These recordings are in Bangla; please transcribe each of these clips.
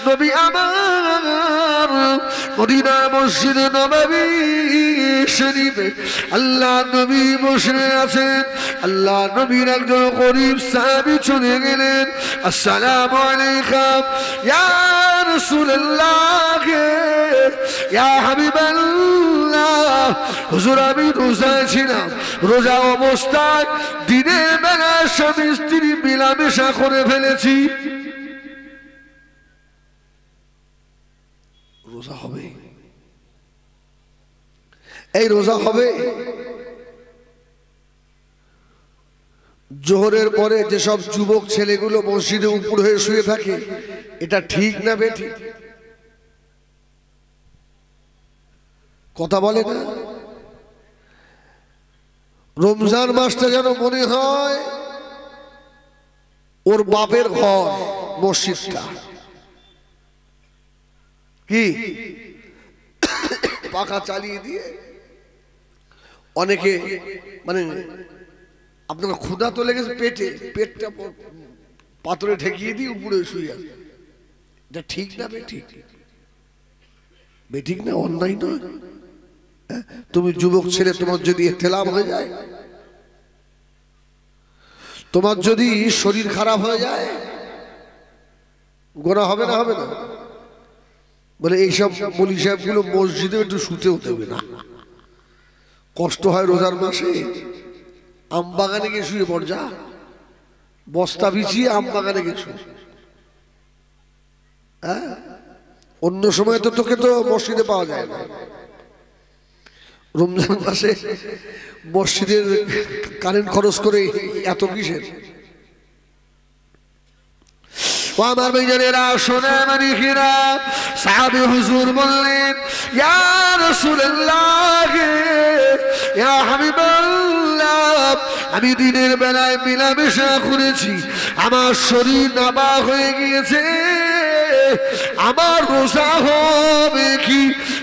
নবী আমার মদিনা মসজিদ নববী শরীফে আল্লাহ নবী বসে আছেন। আল্লাহ নবীর একজন গরীব সাহাবী চলে গেলেন, আসসালামু আলাইকুম ইয়া রাসূলুল্লাহ ইয়া হাবিবাল্লাহ। হুজুর আমি রোজায় ছিলাম, রোজা অবস্থায় দিনের বেলা স্বামী স্ত্রী মিলামেশা করে ফেলেছি। রোজা হবে? এই রোজা হবে? জোহরের পরে যেসব যুবক ছেলেগুলো মসজিদে উপর হয়ে শুয়ে থাকে, এটা ঠিক না বেঠিক? কথা বলে না? রমজান মাসটা যেন মনে হয় ওর বাপের ঘর মসজিদটা। কি পাখা চালিয়ে দিয়ে অনেকে মানে আপনার ক্ষুধা তো লেগেছে পেটে, পেটটা পাথরে ঠেকিয়ে দিয়ে উপরে শুয়ে আছে। এটা ঠিক না বেঠিক? বেঠিক না, অন্যায় নয়? তুমি যুবক ছেলে, তোমার যদি ইহতিলাম হয়ে যায়, তোমার যদি শরীর খারাপ হয়ে যায়, গোনা হবে না? হবে না? বলে এইসব মৌলী সাহেবগুলো মসজিদে একটু শুতেও দেবে না। কষ্ট হয় রোজার মাসে, আম বাগানে গিয়ে শুয়ে পড় যা, বস্তা বিছিয়ে আম বাগানে গিয়ে শুয়ে। হ্যাঁ, অন্য সময় তো তোকে তো মসজিদে পাওয়া যায় না। রমজান মাসে মসজিদের কারেন্ট খরচ করে এত কিসের? ও আমার ভাইজানেরা, শোনে মানিকেরা, সাহাবী হুজুর বললেন, ইয়া রাসূলুল্লাহ ইয়া হাবিবাল্লাহ, আমি দিনের বেলায় মিলামেশা করেছি, আমার শরীর নাবাক হয়ে গিয়েছে, আমার রোজা হবে কি?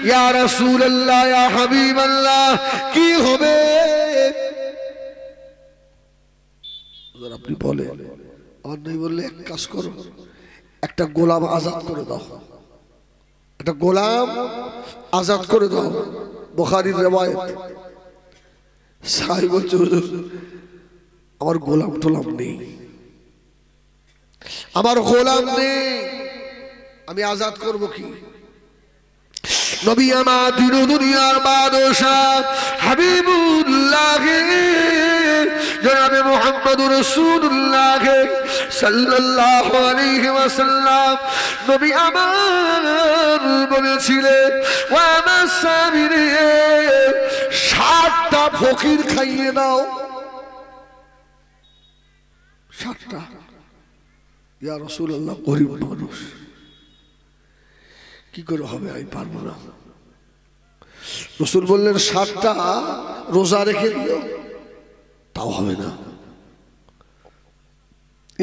ইয়া রাসূলুল্লাহ ইয়া হাবিবাল্লাহ, কি হবে? আপনি বলে, আর নাই বললে এক কাজ করো, একটা গোলাম আজাদ করে দাও, একটা গোলাম আজাদ করে দাও। বুখারীর রিওয়ায়াত। সাহাবী বলছে, হুজুর আমার গোলাম টোলাম নেই, আমার গোলাম নেই, আমি আজাদ করব কি? নবী আমার দিন দুনিয়ার বাদশাহ হাবিবুল্লাহ জনাবে মুহাম্মদুর রাসূলুল্লাহ সাল্লাল্লাহু আলাইহি ওয়াসাল্লাম নবী আমার বলেছিলেন, ওয়া আমার সাবিরে 60টা ফকির খাইয়ে দাও। 60টা? ইয়া রাসূলুল্লাহ, গরিব মানুষ, কি করে হবে? আমি পারবো না। রাসূল বললেন, 60টা রোজা রেখে দিও, তাও হবে না।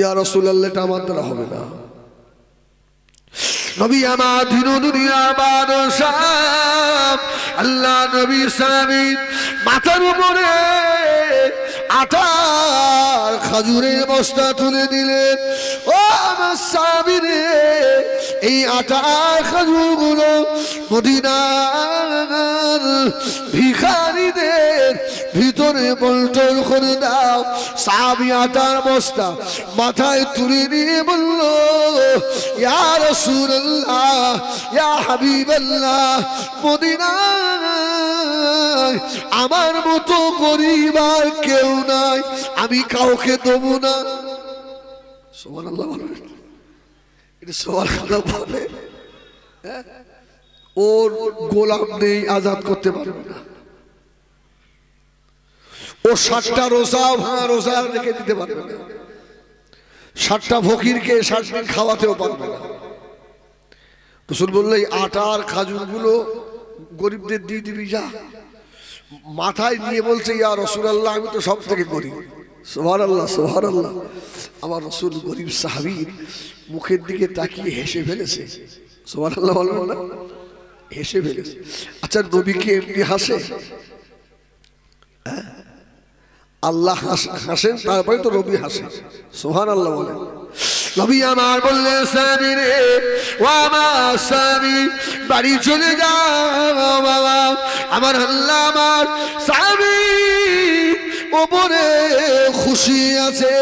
ইয়া রাসূলুল্লাহ, এটা আমার দ্বারা হবে না। নবী আমার দিন দুনিয়ার বাদশাহ আল্লাহ নবী সামিন মাথার উপরে আটার খাজুরের বস্তা তুলে দিলেন। ও আমার সামিনে, এই আটার খাজুরগুলো মদিনার ভিখারীদের ভিতরে বন্টন করে দাও। সাহাবী আটার বস্তা মাথায় তুলে নিয়ে বলল, ইয়া রাসূলুল্লাহ ইয়া হাবিবাল্লাহ, মদিনায় আমার মতো গরীব আর কেউ নাই, আমি কাউকে দেবো না। সুবহানাল্লাহ বলেন, এটা সুবহানাল্লাহ বলে। ওর গোলাম নেই, আজাদ করতে পারবে না। ও 60টা রোজা ভাঙা রোজা রেখে দিতে পারবে না। 60টা ফকিরকে 60 দিন খাওয়াতেও পারবে না। রাসূল বললেন, আটার খাজুরগুলো গরিবদের দিয়ে দিবি যা। মাথায় নিয়ে বলছে, ইয়া রাসূলুল্লাহ, আমি তো সব থেকে গরিব। সুবহানাল্লাহ, সুবহানাল্লাহ। আমার রাসূল গরিব সাহাবীর মুখের দিকে তাকিয়ে হেসে ফেলেছে। সুবহানাল্লাহ বলবেন না? হেসে ফেলেছে। আচ্ছা, নবী কি এমনি হাসে? আল্লাহ হাসেন, তারপরে তো নবী হাসেন। সুবহানাল্লাহ বলেন। নবী আমার বললেন স্বামী রে, ও আমার স্বামী বাড়ি চলে যাও বাবা, আমার আল্লাহ আমার স্বামী ওপরে খুশি আছে,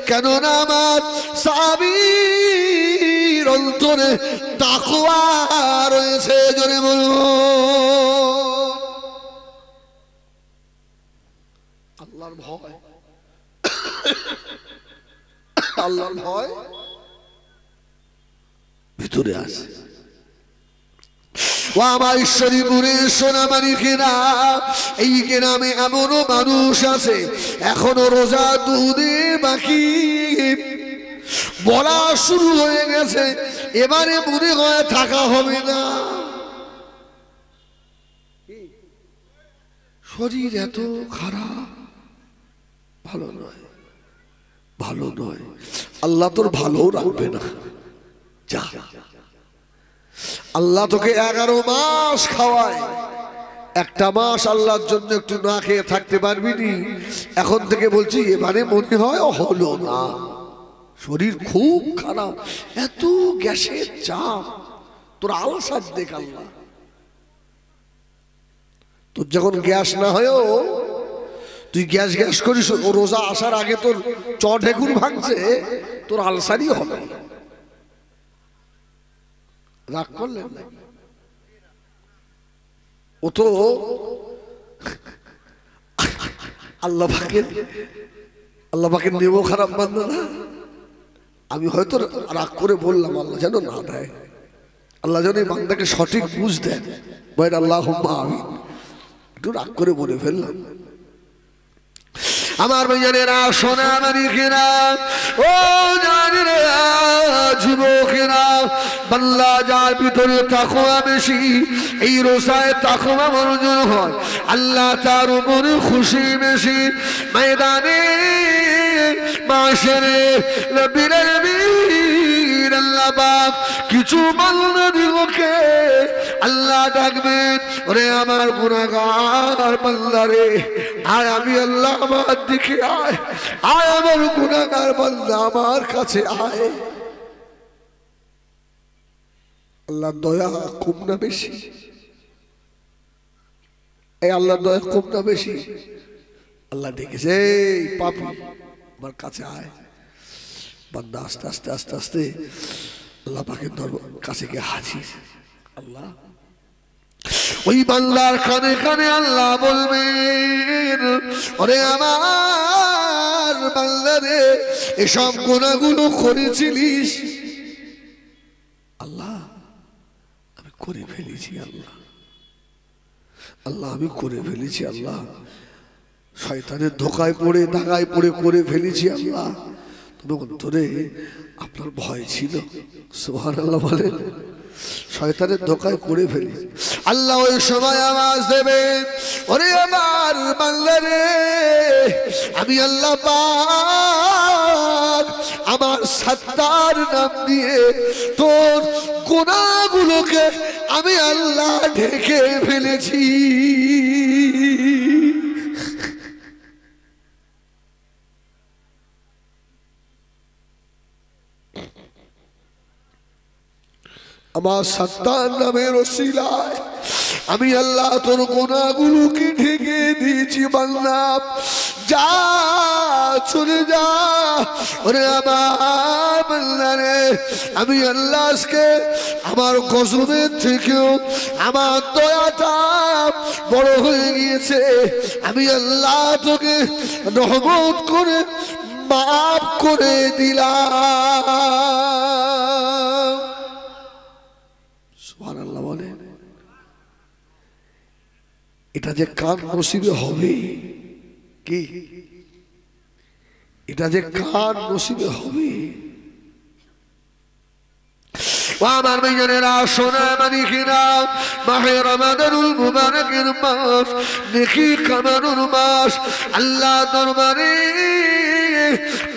কেননা আমার স্বামীর অন্তরে তাকওয়া রয়েছে। জোরে বলুন আল্লাহর ভয়, আল্লাহর ভয় ভিতরে আছে। ও আমার ঈশ্বরীপুরে সোনামানিকেরা, এই গ্রামে এমনও মানুষ আছে এখনো রোজা দুধে বাকি, বলা শুরু হয়ে গেছে এবারে মনে হয় থাকা হবে না। শরীর এত খারাপ, ভালো নয়, ভালো নয়। আল্লাহ তোর ভালো রাখবে না। যা, আল্লাহ তোকে 11 মাস খাওয়ায়, একটা মাস আল্লাহর জন্য একটু না খেয়ে থাকতে পারবি নি। এখন থেকে বলছি এবারে মনে হয় হলো না, শরীর খুব খারাপ, এত গ্যাসের চাপ, তোর আলসার দেখ আল্লাহ। তোর যখন গ্যাস না হয়েও তুই গ্যাস গ্যাস করিস, ও রোজা আসার আগে তোর ঢেকুর ভাঙছে, তোর আলসারই হবে। রাগ করলেন না, ও তো আল্লাহ পাকের নেব খারাপ বান্দা না। আমি হয়তো রাগ করে বললাম, আল্লাহ যেন না দেয়, আল্লাহ যেন এই বান্দাকে সঠিক বুঝ দেন। বলেন আল্লাহুম্মা আমিন। একটু রাগ করে বলে ফেললাম। আমার ভাইয়েরা, সোনামানিকেরা, ও জানেরা, যুবকেরা, বান্দা যার ভিতরে তাকওয়া বেশি, এই রোজায় তাকওয়া অর্জন হয়, আল্লাহ তার উপরে খুশি বেশি। ময়দানে মাশরে রব্বিল আলামিন আল্লাহ পাক কিছু বান্দাদিগকে আল্লাহ ডাকবেন, ওরে আমার গুনাহগার বান্দা রে, আয় আমি আল্লাহ আমার দিকে আয়, আয় আমার গুনাহগার বান্দা আমার কাছে আয়। আল্লাহ দয়া কম না বেশি? এই আল্লাহ দয়া কম না বেশি? আল্লাহ ডেকেছে, এই পাপী আমার কাছে আয়। বান্দা আস্তে আস্তে আস্তে আস্তে আল্লাহ পাকের কাছে গিয়ে হাজির। আল্লাহ ওই বান্দার কানে কানে আল্লাহ বলবেন, ওরে আমার বান্দা রে, এসব গুনাহগুলো করেছিলিস, আল্লাহ আমি করে ফেলেছি, আল্লাহ আল্লাহ আমি করে ফেলেছি, আল্লাহ শয়তানের ধোকায় পড়ে দাগায় পড়ে করে ফেলেছি, আল্লাহ তবে অন্তরে আপনার ভয় ছিল। সুবহানাল্লাহ বলেন, শয়তানের ধোকায় করে ফেলি। আল্লাহ ওই সময় আওয়াজ দেবেন, ওরে আমার বান্দা রে, আমি আল্লাহ পাক আমার সত্তার নাম দিয়ে তোর গুনাহগুলোকে আমি আল্লাহ ঢেকে ফেলেছি। আমার সত্তার নামের ওসিলায় আমি আল্লাহ তোর গুনাহগুলোকে ঢেকে দিয়েছি। বান্দা যা, চলে যা। ওরে আমার বান্দা রে, আমি আল্লাহ আজকে আমার গজবের থেকেও আমার দয়াটা বড় হয়ে গিয়েছে। আমি আল্লাহ তোকে রহমত করে মাফ করে দিলাম। সুবহানাল্লাহ বলেন। এটা যে কার নসিবে হবে, কি এটা যে কার নসিবে হবে? আমার ভাইয়েরা, সোনামানিকেরা, মাহে রমাদানুল মুবারকের মাস, নেকি কামানোর মাস, আল্লাহ দরবারে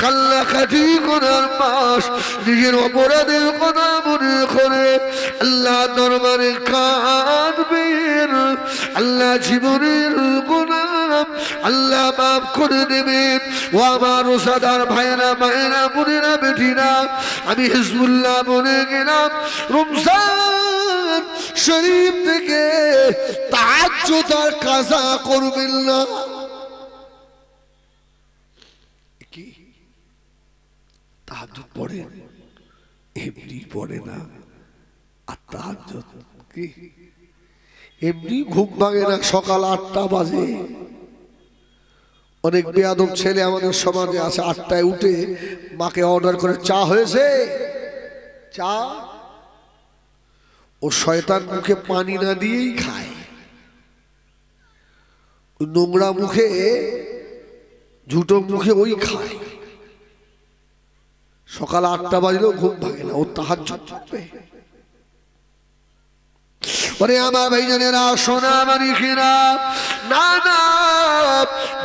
কান্নাকাটি করার মাস। নিজের অপরাধের কথা মনে করে আল্লাহ দরবারে কাঁদবেন, আল্লাহ জীবনের গুনাহ আল্লাহ মাফ করে দেবেন। ও আমার রোজাদার ভাইয়েরা মায়েরা বোনেরা বেটিরা, আমি হিজবুল্লাহ বলে গেলাম, রমজান শরীফ থেকে তাহাজ্জুদ আর কাজা করবেন না। কি তাহাজ্জুদ পড়েন? এমনি পড়ে না। আর তাহাজ্জুদ কি এমনি ঘুম ভাঙে না। সকাল 8টা বাজে। অনেক বেয়াদব ছেলে আমাদের সমাজে আছে, 8টায় উঠে মাকে অর্ডার করে, চা হয়েছে, চা। ও শয়তান মুখে পানি না দিয়েই খায়, নোংরা মুখে ঝুটো মুখে ওই খায়। সকাল 8টা বাজলেও ঘুম ভাঙে না, ও তাহাজ্জুদ পড়বে। ওরে আমার ভাইজানেরা, সোনা মানিকেরা, না না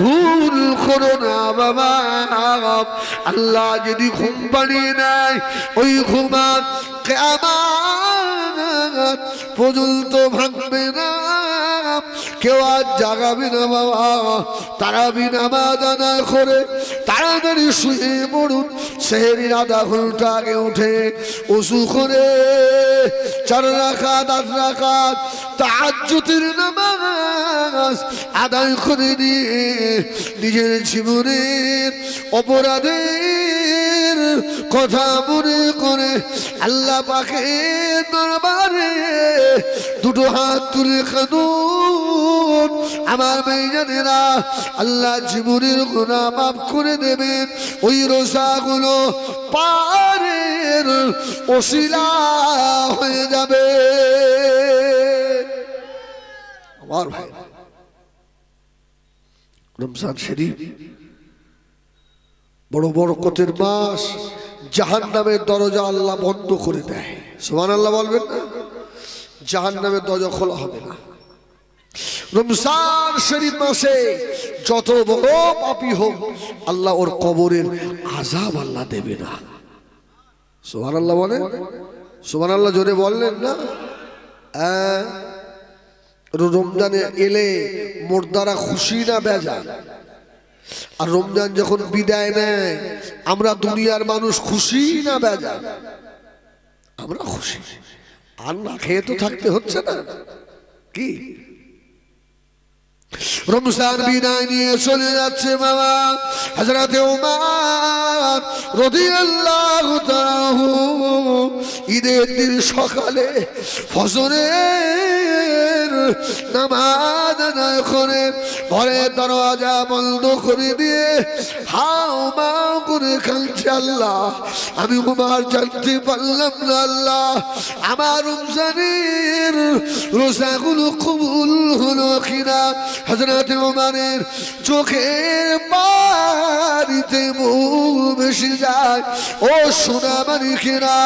ভুল করো না বাবা। আল্লাহ যদি ঘুম পাড়িয়ে নেয়, ওই ঘুমান কিয়ামত পর্যন্ত ভাঙবে না। কেউ আজ জাগাবে না বাবা। তারাবি নামাজ আদায় করে তাড়াতাড়ি শুয়ে পড়ুন। সেহরির আধা ঘন্টা আগে উঠে ওযু করে 4 রাকাত 8 রাকাত তাহাজ্জুদের নামাজ আদায় করে দিয়ে নিজের জীবনের অপরাধের কথা মনে করে আল্লাহ পাকের দরবারে দুটো হাত তুলে কাঁদুন। আমার ভাইজানেরা, আল্লাহ জীবনের গুনাহ মাফ করে দেবেন। ওই রোজাগুলো পারের ওসিলা হয়ে যাবে। আমার ভাই, রমজান শরীফ বড় বরকতের মাস। জাহান্নামের দরজা আল্লাহ বন্ধ করে দেয়। সুবহানাল্লাহ বলবেন না? জাহান্নামের দরজা খোলা হবে না। রমজান শরীফ মাসে যত বড় পাপী হোক, আল্লাহ ওর কবরের আযাব আল্লাহ দেবে না। সুবহানাল্লাহ বলেন। সুবহানাল্লাহ জোরে বললেন না? রমজানে এলে মুর্দারা খুশি না বেজার? আর রমজান যখন বিদায় নেয়, আমরা দুনিয়ার মানুষ খুশি না বেজার? আমরা খুশি। আর না খেয়ে তো থাকতে হচ্ছে না কি? রমজান বিদায় নিয়ে চলে যাচ্ছে বাবা। হযরতে ওমর রাদিয়াল্লাহু তাআলা ঈদের দিন সকালে ফজরের নামাজ আদায় করে ঘরের দরজা বন্ধ করে দিয়ে হাও মাও করে কাঁদছে, আল্লাহ আমি ওমর জানতে পারলাম না আল্লাহ আমার রমজানের রোজাগুলো কবুল হলো কিনা। হযরত ওমরের চোখের পানিতে মুখ ভেসে যায়। ও সোনা মানিকেরা,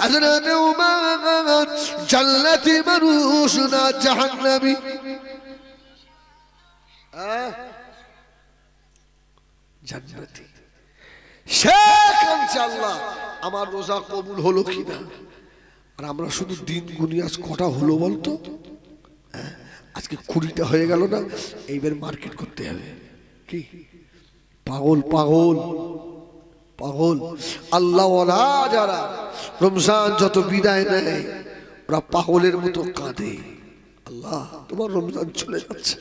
হযরত ওমর জান্নাতি মানুষ না জাহান্নামী? জান্নাতি। সে কাঁদছে, আল্লাহ আমার রোজা কবুল হলো কিনা। আর আমরা শুধু দিন গুনি, আজ কটা হলো বলতো? আজকে 20টা হয়ে গেল না? এইবার মার্কেট করতে হবে। কি পাগল পাগল পাগল। আল্লাহওয়ালা যারা রমজান যত বিদায় নেয়, ওরা পাগলের মতো কাঁদে, আল্লাহ তোমার রমজান চলে যাচ্ছে,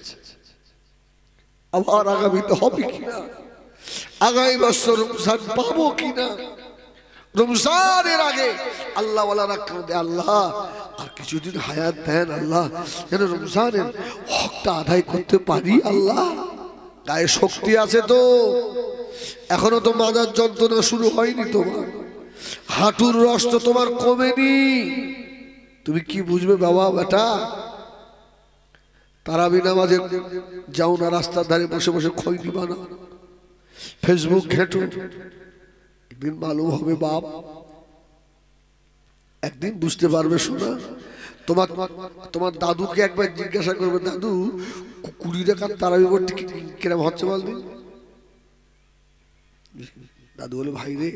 আবার আগামীতে হবে কিনা, আগামী বছর রমজান পাবো কিনা। রমজানের আগে আল্লাহওয়ালারা কাঁদে, আল্লাহ আর কিছুদিন হায়াত দেন আল্লাহ, যেন রমজানের হকটা আদায় করতে পারি। আল্লাহ গায়ে শক্তি আছে তো? এখনো তো মাজার যন্ত্রণা শুরু হয়নি তোমার, হাঁটুর রস তো তোমার কমেনি। তুমি কি বুঝবে বাবা বেটা? তারাবি নামাজে যাও না, রাস্তার ধারে বসে বসে খৈনি বানাও, ফেসবুক ঘেঁটো, একদিন মালুম হবে বাপ, একদিন বুঝতে পারবে। শোনা, তোমার দাদুকে একবার জিজ্ঞাসা করবে, দাদু 20 টাকার তারাবি পড়তে কিরম হচ্ছে বলদিন? দাদু বলে, ভাই রে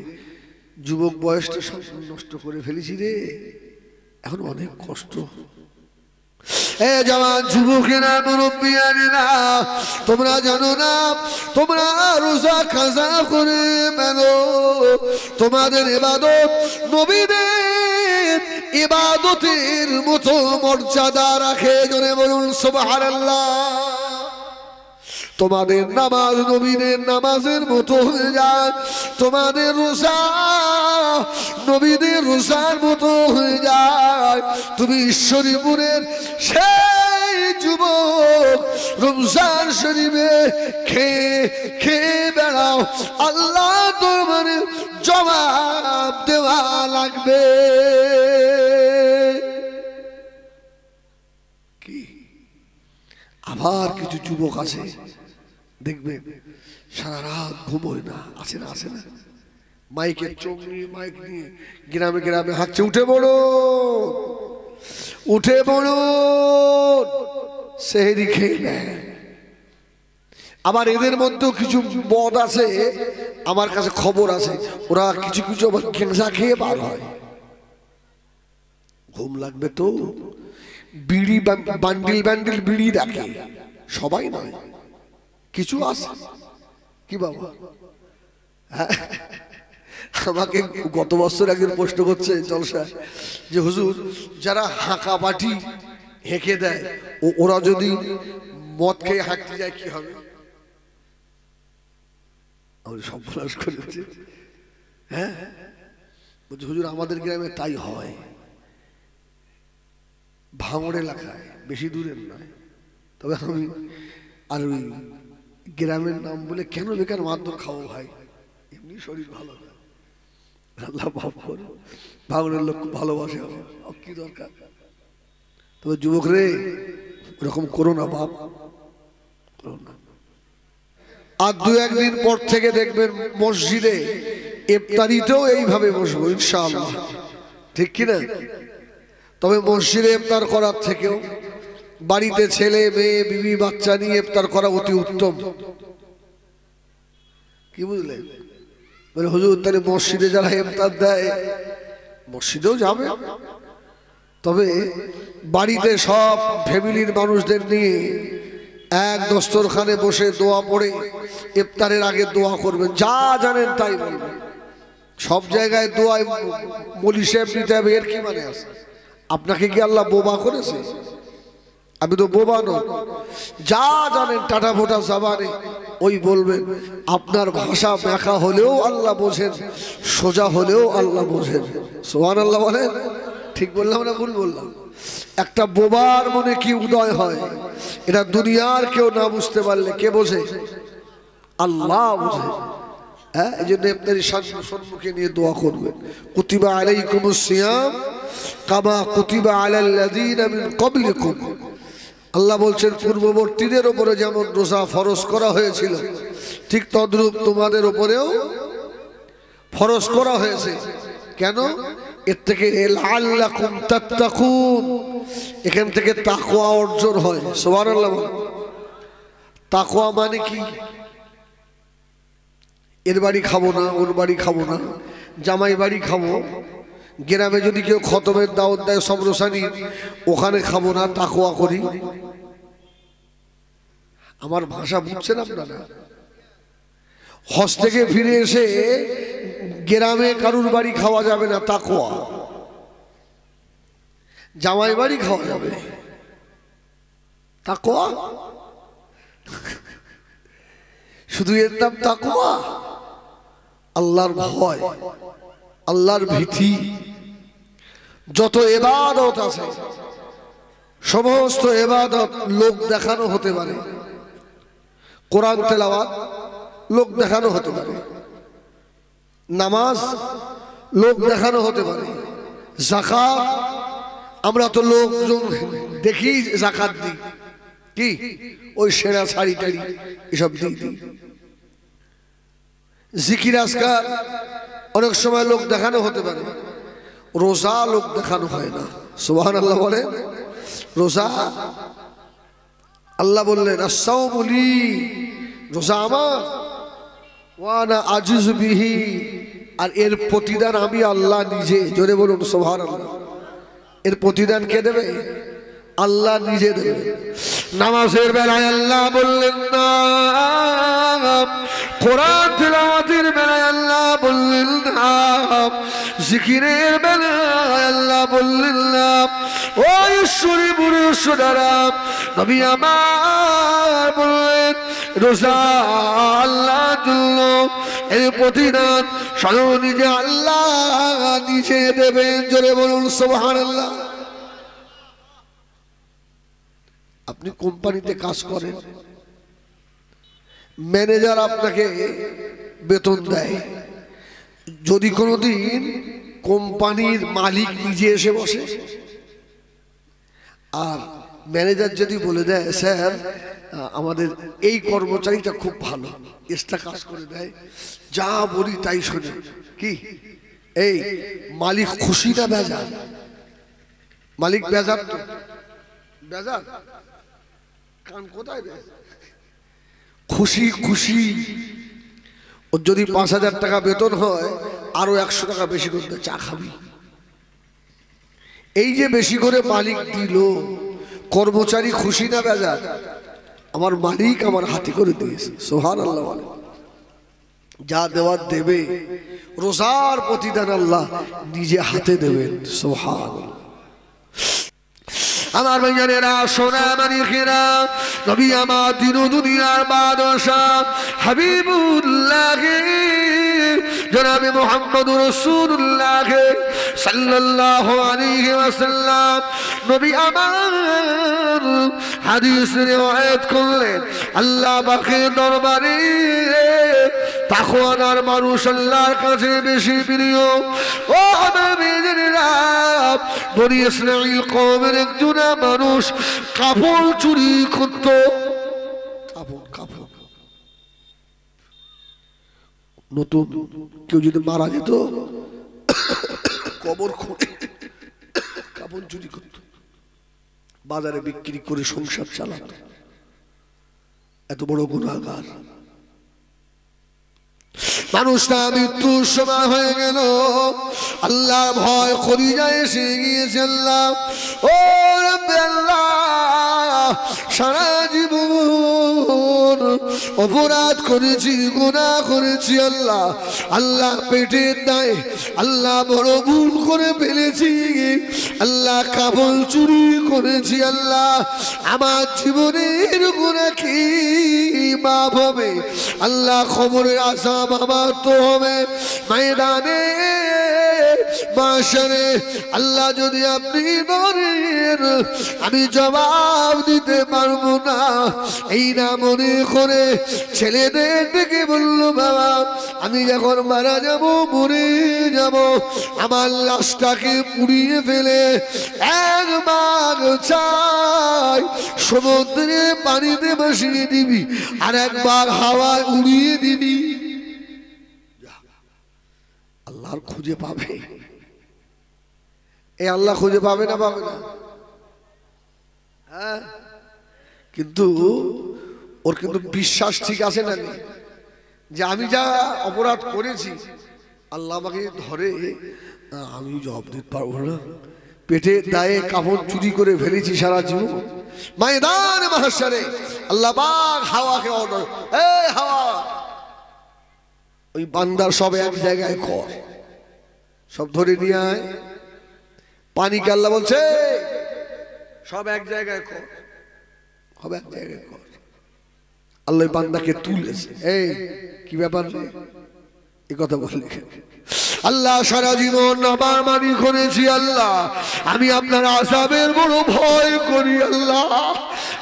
যুবক বয়সটা সব নষ্ট করে ফেলেছি রে, এখন অনেক কষ্ট। এ জওয়ান যুবকেরা মুরব্বিয়ানেরা তোমরা জানো না তোমরা রোজা কাজা করে মেলো তোমাদের ইবাদত নবীদের ইবাদতের মতো মর্যাদা রাখে জোরে বলুন সুবহানাল্লাহ তোমাদের নামাজ নবীদের নামাজের মতো হয়ে যায় তোমাদের রোজা নবীদের রোজার মতো হয়ে যায় তুমি ঈশ্বরীপুরের সেই যুবক রমজান শরীফে খেয়ে খেয়ে বেড়াও আল্লাহ দরবারে জবাব দেওয়া লাগবে কি আবার কিছু যুবক আছে দেখবেন সারা রাত ঘুমোয় না আছে না মাইকের চোখ নিয়ে মাইক নিয়ে গ্রামে গ্রামে হাঁকছে উঠে পড়ো সেহরি খেয়ে নেয় আবার এদের মধ্যেও কিছু মদ আছে আমার কাছে খবর আছে ওরা কিছু কিছু আবার গেঁজা খেয়ে বার হয় ঘুম লাগবে তো বিড়ি বান্ডিল বিড়ি রাখে সবাই নয় কিছু আছে কি বাবা আমাকে গত বছর একজন প্রশ্ন করছে জলসা যে হুজুর যারা হাঁকা বাটি হেঁকে দেয় ওরা যদি মদ খেয়ে হাঁকতে যায় কি হবে সর্বনাশ করেছে হ্যাঁ বলছে হুজুর আমাদের গ্রামে তাই হয় ভাঙড় এলাকায় বেশি দূরের নয় তবে আমি আর ওই গ্রামের নাম বলে কেন বেকার মারধর খাবো ভাই এমনি শরীর ভালো না আল্লাহ মাফ করো ভাঙড়ের লোক ভালোবাসে কি দরকার তবে যুবক রে এরকম করো না বাপ করো না আর দু একদিন পর থেকে দেখবেন মসজিদে ইফতারিতেও এইভাবে বসবো ইনশাআল্লাহ ঠিক কিনা তবে মসজিদে ইফতার করার থেকেও বাড়িতে ছেলে মেয়ে বিবি বাচ্চা নিয়ে ইফতার করা অতি উত্তম কি বুঝলেন বলে হুজুর তাহলে মসজিদে যারা ইফতার দেয় মসজিদেও যাবে তবে বাড়িতে সব ফ্যামিলির মানুষদের নিয়ে এক দস্তরখানে বসে দোয়া পড়ে ইফতারের আগে দোয়া করবেন যা জানেন তাই বলবেন সব জায়গায় দোয়ায় মলি সাহেব নিতে হবে এর কি মানে আছে আপনাকে কি আল্লাহ বোবা করেছে আমি তো বোবা নয় যা জানেন টাটা ফোটা জাবানে ওই বলবেন আপনার ভাষা ব্যাখ্যা হলেও আল্লাহ বোঝেন সোজা হলেও আল্লাহ বোঝেন সুবহানাল্লাহ বলেন ঠিক বললাম না ভুল বললাম একটা বোবার মনে কি উদয় হয় এটা দুনিয়ার কেউ না বুঝতে পারলে কে বোঝে আল্লাহ বোঝে হ্যাঁ এই জন্য আপনার সম্মুখে নিয়ে দোয়া করবেন কুতিবা আলাইকুমুস সিয়াম কামা কুতিবা আলাল্লাযীনা মিন ক্বাবলিকুম আল্লাহ বলছেন পূর্ববর্তীদের উপরে যেমন রোজা ফরজ করা হয়েছিল ঠিক তদ্রূপ তোমাদের উপরেও ফরজ করা হয়েছে কেন এর থেকে লাআল্লাকুম তাত্তাকুন এখান থেকে তাকওয়া অর্জন হয় সুবহানাল্লাহ তাকওয়া মানে কি এর বাড়ি খাবো না ওর বাড়ি খাবো না জামাই বাড়ি খাবো গ্রামে যদি কেউ খতমের দাওয়াত দেয় সমরসানি ওখানে খাবো না তাকওয়া করি আমার ভাষা বুঝছেন আপনারা হজ থেকে ফিরে এসে গ্রামে কারুর বাড়ি খাওয়া যাবে না তাকওয়া জামাই বাড়ি খাওয়া যাবে তাকওয়া শুধু এর নাম তাকওয়া আল্লাহর ভয় আল্লাহর ভীতি যত ইবাদত আছে সমস্ত ইবাদত লোক দেখানো হতে পারে কোরআন তেলাওয়াত লোক দেখানো হতে পারে নামাজ লোক দেখানো হতে পারে যাকাত আমরা তো লোকজন দেখি যাকাত দিই কি ওই সেরা শাড়ি টাড়ি এসব দিই জিকির আজকার অনেক সময় লোক দেখানো হতে পারে রোজা লোক দেখানো হয় না সুবহানাল্লাহ বলে রোজা আল্লাহ বললেন আস-সাওমু লি রোজা আমার ওয়া আনা আজিজু বিহি আর এর প্রতিদান আমি আল্লাহ নিজে জোরে বলুন সুবহানাল্লাহ এর প্রতিদান কে দেবে আল্লাহ নিজে দেবেন। নামাজের বেলায় আল্লাহ বললেন না, কোরআন তিলাওয়াতের বেলায় আল্লাহ বললেন না, জিকিরের বেলায় আল্লাহ বললেন না। ও ঈশ্বরী পুরুষরা, নবী আমার বললেন রোজা আল্লাহ দিল, এই প্রতিদান স্বয়ং নিজে আল্লাহ নিজে দেবেন। জোরে বলুন সুবহানাল্লাহ। আপনি কোম্পানিতে কাজ করেন, ম্যানেজার আপনাকে বেতন দেয়। যদি কোনোদিন কোম্পানির মালিক নিজে এসে বসে আর ম্যানেজার যদি বলে দেয়, স্যার আমাদের এই কর্মচারীটা খুব ভালো, এক্সট্রা কাজ করে দেয়, যা বলি তাই শোনে, কি এই মালিক খুশি না বেজার? মালিক বেজার তো, বেজার কান কোথায় দেয়? খুশি খুশি। ওর যদি ৫,০০০ টাকা বেতন হয়, আরো ১০০ টাকা বেশি করতে, চা খাবি। এই যে বেশি করে মালিক দিল, কর্মচারী খুশি না বেজার? আমার মালিক আমার হাতে করে দিয়েছে, সুবহানাল্লাহ। যা দেওয়ার দেবে, রোজার প্রতিদান আল্লাহ নিজে হাতে দেবেন, সুবহানাল্লাহ। আমার ভাইয়েরা, সোনা মানিকেরা, নবী আমার দিন দুনিয়ার বাদশাহ হাবিবুল্লাহ জনাবে মুহাম্মদুর রাসূলুল্লাহ সাল্লাল্লাহু আলাইহি ওয়াসাল্লাম নবী আমার হাদিস রিওয়ায়াত করলেন, আল্লাহ পাকের দরবারে তাকওয়াদার মানুষ আল্লাহর কাছে বেশি প্রিয়। ও হাবিবেরা, বনি ইসরাঈল কওমের একজন মানুষ কাপড় চুরি করত। কাপড় নতুন কেউ যদি মারা যেত, কবর খুঁড়ে কাপড় চুরি করত, বাজারে বিক্রি করে সংসার চালাত। এত বড় গুনাহগার মানুষটা মৃত্যুর সময় হয়ে গেল, আল্লাহ ভয় কলিজায় এসে গিয়েছে। আল্লাহ, ও রব্বে আল্লাহ, সারা জীবন অপরাধ করেছি, গুনাহ করেছি আল্লাহ, আল্লাহ পেটের দায়ে আল্লাহ বড় ভুল করে ফেলেছি আল্লাহ, কাপড় চুরি করেছি আল্লাহ, আমার জীবনের গুনাহ কি মাফ হবে আল্লাহ? খবরের আশা বাবা তো হবে ময়দানে মাশারে আল্লাহ, যদি আপনি ধরেন আমি জবাব দিতে পারবো না। এই না মনে করে ছেলেদের ডেকে বললো, বাবা আমি যখন মারা যাব, মরে যাব, আমার লাশটাকে পুড়িয়ে ফেলে একবার চাই সমুদ্রে পানিতে ভাসিয়ে দিবি, আর একবার হাওয়ায় উড়িয়ে দিবি। আল্লাহর খুঁজে পাবে, এ আল্লাহ খুঁজে পাবে না? পাবে না? হ্যাঁ, কিন্তু ওর কিন্তু বিশ্বাস ঠিক আছে না, যে আমি যা অপরাধ করেছি আল্লাহ আমাকে ধরে, আমি জবাব দিতে পারবো না। পেটে দায়ে কাপড় চুরি করে ফেলেছি সারা জীবন, ময়দানে মাহশারে আল্লাহ পাক হাওয়াকে অর্ডার, এই হাওয়া, ওই বান্দার সব এক জায়গায় কর, সব ধরে নিয়ে আয়। পানিকে আল্লাহ বলছে সব এক জায়গায় কর, সব এক জায়গায় কর। আল্লাহ বান্দাকে তুলেছে, এই কি ব্যাপার রে, এই কথা বললি? আল্লাহ সারা জীবন নাফরমানি করেছি আল্লাহ, আমি আপনার আযাবের বড় ভয় করি আল্লাহ,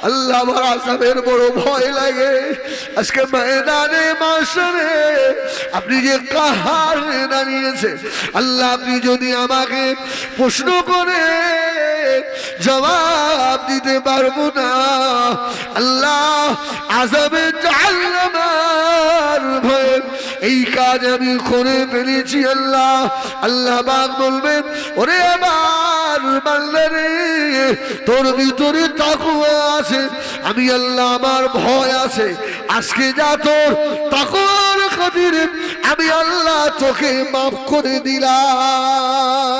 আল্লাহ আমার আযাবের বড় ভয় লাগে। আজকে ময়দানে মাশারে আপনি যে কাহারে দাঁড়িয়েছেন আল্লাহ, আপনি যদি আমাকে প্রশ্ন করে জবাব দিতে পারবো না আল্লাহ, আযাবে জাহান্নামের ভয়ে এই কাজ আমি করে ফেলেছি আল্লাহ। আল্লাহ পাক বলবেন, ওরে আমার বান্দা রে, তোর ভিতরে তাকওয়া আছে, আমি আল্লাহ আমার ভয় আছে, আজকে যা তোর তাকওয়ার খাতিরে আমি আল্লাহ তোকে মাফ করে দিলাম।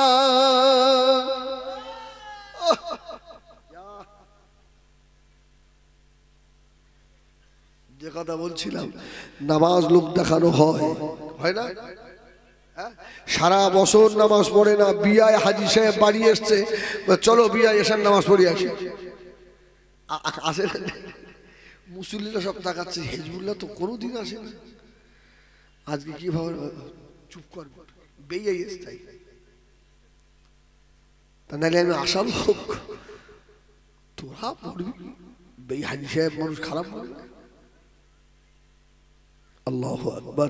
যে কথা বলছিলাম, নামাজ লোক দেখানো হয় না? সারা বছর নামাজ পড়ে না, বিয়ায় হাজি সাহেব বাড়ি এসছে, চলো বিয়ায় এসার নামাজ পড়ে আসে, আসে না? মুসল্লিরা সব তাকাচ্ছে, হিজবুল্লাহ তো কোনোদিন আসে না, আজকে কি ভাবে চুপ কর, বেয়াই এসছে, তা নাহলে আমি আসাম হোক, তোরা পড়বি বেই হাজি সাহেব মানুষ খারাপ বলবে। আল্লাহু আকবার।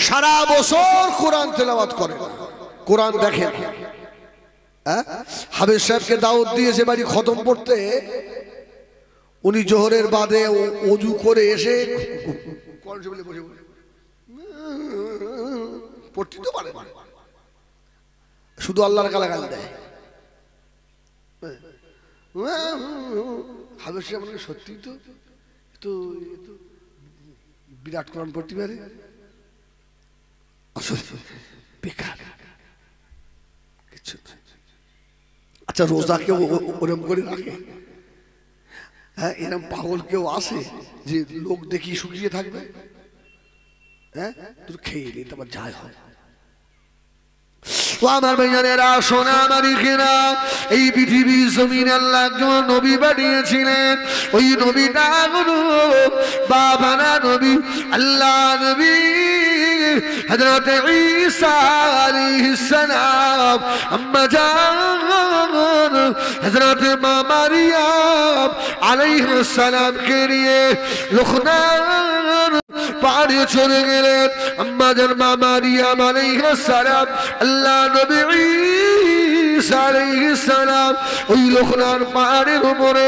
সারা বছর কোরআন তেলাওয়াত করে, কোরআন দেখেন। হাফেজ সাহেবকে দাওয়াত দিয়েছে বাড়ি খতম পড়তে, উনি জোহরের বাদে ওযু করে এসে পড়তে তো পারে, শুধু আল্লাহর গালাগাল দেয়। হাফেজ সাহেব সত্যি তো বিরাট কোরআন পড়তে পারে, বেকার কিছু। আচ্ছা, রোজা কেউ ওরম করে রাখে? হ্যাঁ, এরম পাগল কেউ আসে যে লোক দেখি শুকিয়ে থাকবে? হ্যাঁ, তুই খেয়ে নে, তোমার যাই হয়। আমার ভাইয়ানেরা, সোনা মারিকেরা, এই পৃথিবীর জমিনে আল্লাহ একজন নবী পাঠিয়েছিলেন। ওই নবীটা হলো বাবানা নবী, আল্লাহ নবী হযরত ঈসা আলাইহিস সালাম। আম্মা জান হযরত মা মারিয়াম আলাইহিস সালামকে নিয়ে লোকনার পাহাড়ে চলে গেলেন। আম্মা জান মা মারিয়াম আলাইহিস সালাম, আল্লাহ নবী ঈসা আলাইহিস সালাম ওই লোকনার পাহাড়ের উপরে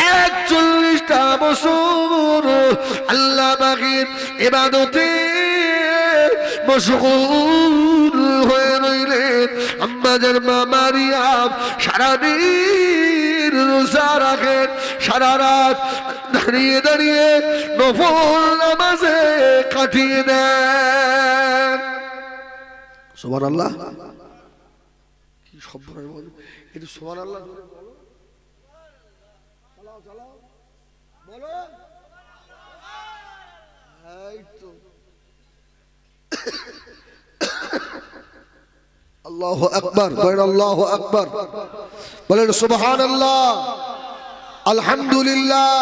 41টা বছর আল্লাহ পাকের ইবাদতে মশগুল হয়ে রইলেন। আম্মা জান মা মারিয়াম সারাদিন রোজা রাখেন, সারা রাত দাঁড়িয়ে দাঁড়িয়ে নফল নামাজে কাটিয়ে দেন। সুবহানাল্লাহ। কি শব্দ বল, এটা সুবহানাল্লাহ বলো, বলো। এই তো আল্লাহু আকবার, বলেন আল্লাহু আকবার, বলেন সুবহানাল্লাহ, আলহামদুলিল্লাহ,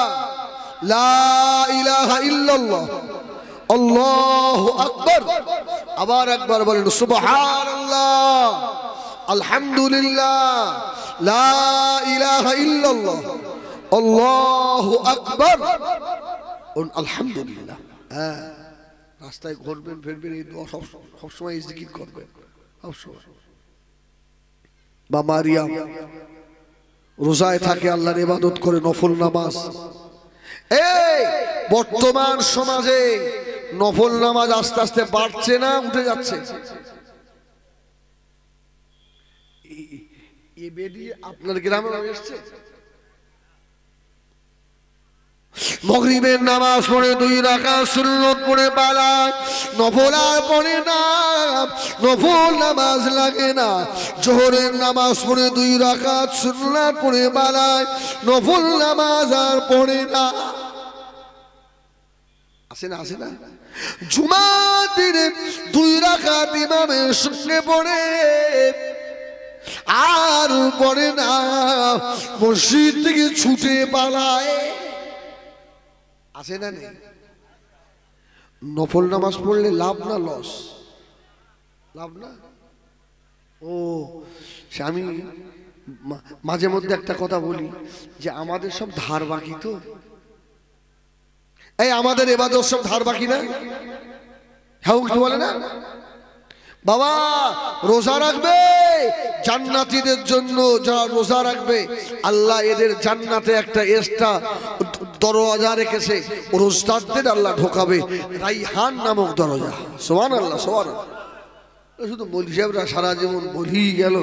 লা ইলাহা ইল্লাল্লাহ, আল্লাহু আকবার। আবার একবার বলেন সুবহানাল্লাহ, আলহামদুলিল্লাহ, লা ইলাহা ইল্লাল্লাহ, আল্লাহু আকবার, আলহামদুলিল্লাহ। হ্যাঁ, রাস্তায় ঘুরবেন ফিরবেন, এই দোয়া সবসময় জিকির করবেন সবসময়। বা মারিয়াম রোজায় থাকে, আল্লাহর ইবাদত করে, নফল নামাজ। এই বর্তমান সমাজে নফল নামাজ আস্তে আস্তে বাড়ছে না উঠে যাচ্ছে? আপনার গ্রামে এসছে? মাগরিবের নামাজ পড়ে 2 রাকাত সুন্নাত পড়ে পালায়, নফল আর পড়ে না, নফল নামাজ লাগে না। জোহরের নামাজ পড়ে 2 রাকাত সুন্নাত পড়ে পালায়, নফল নামাজ আর পড়ে না। আসে না, আসে না? জুমার দিনে 2 রাকাত ইমামের সঙ্গে পড়ে আর পড়ে না, মসজিদ থেকে ছুটে পালায়। আছে না নেই? নফল নামাজ পড়লে লাভ না লস? লাভ না? ও আমি মাঝে মধ্যে একটা কথা বলি যে আমাদের সব ধার বাকি তো, এই আমাদের ইবাদত সব ধার বাকি না? হ্যাঁ বলে না বাবা? রোজা রাখবে জান্নাতীদের জন্য, যারা রোজা রাখবে আল্লাহ এদের জান্নাতে একটা এক্সট্রা দরজা রেখেছে, রোজাদারদের আল্লাহ ঢোকাবে, রাইহান নামক দরজা। সুবহানাল্লাহ, সুবহানাল্লাহ। শুধু মৌলভী সাহেবরা সারা জীবন বলি গেল,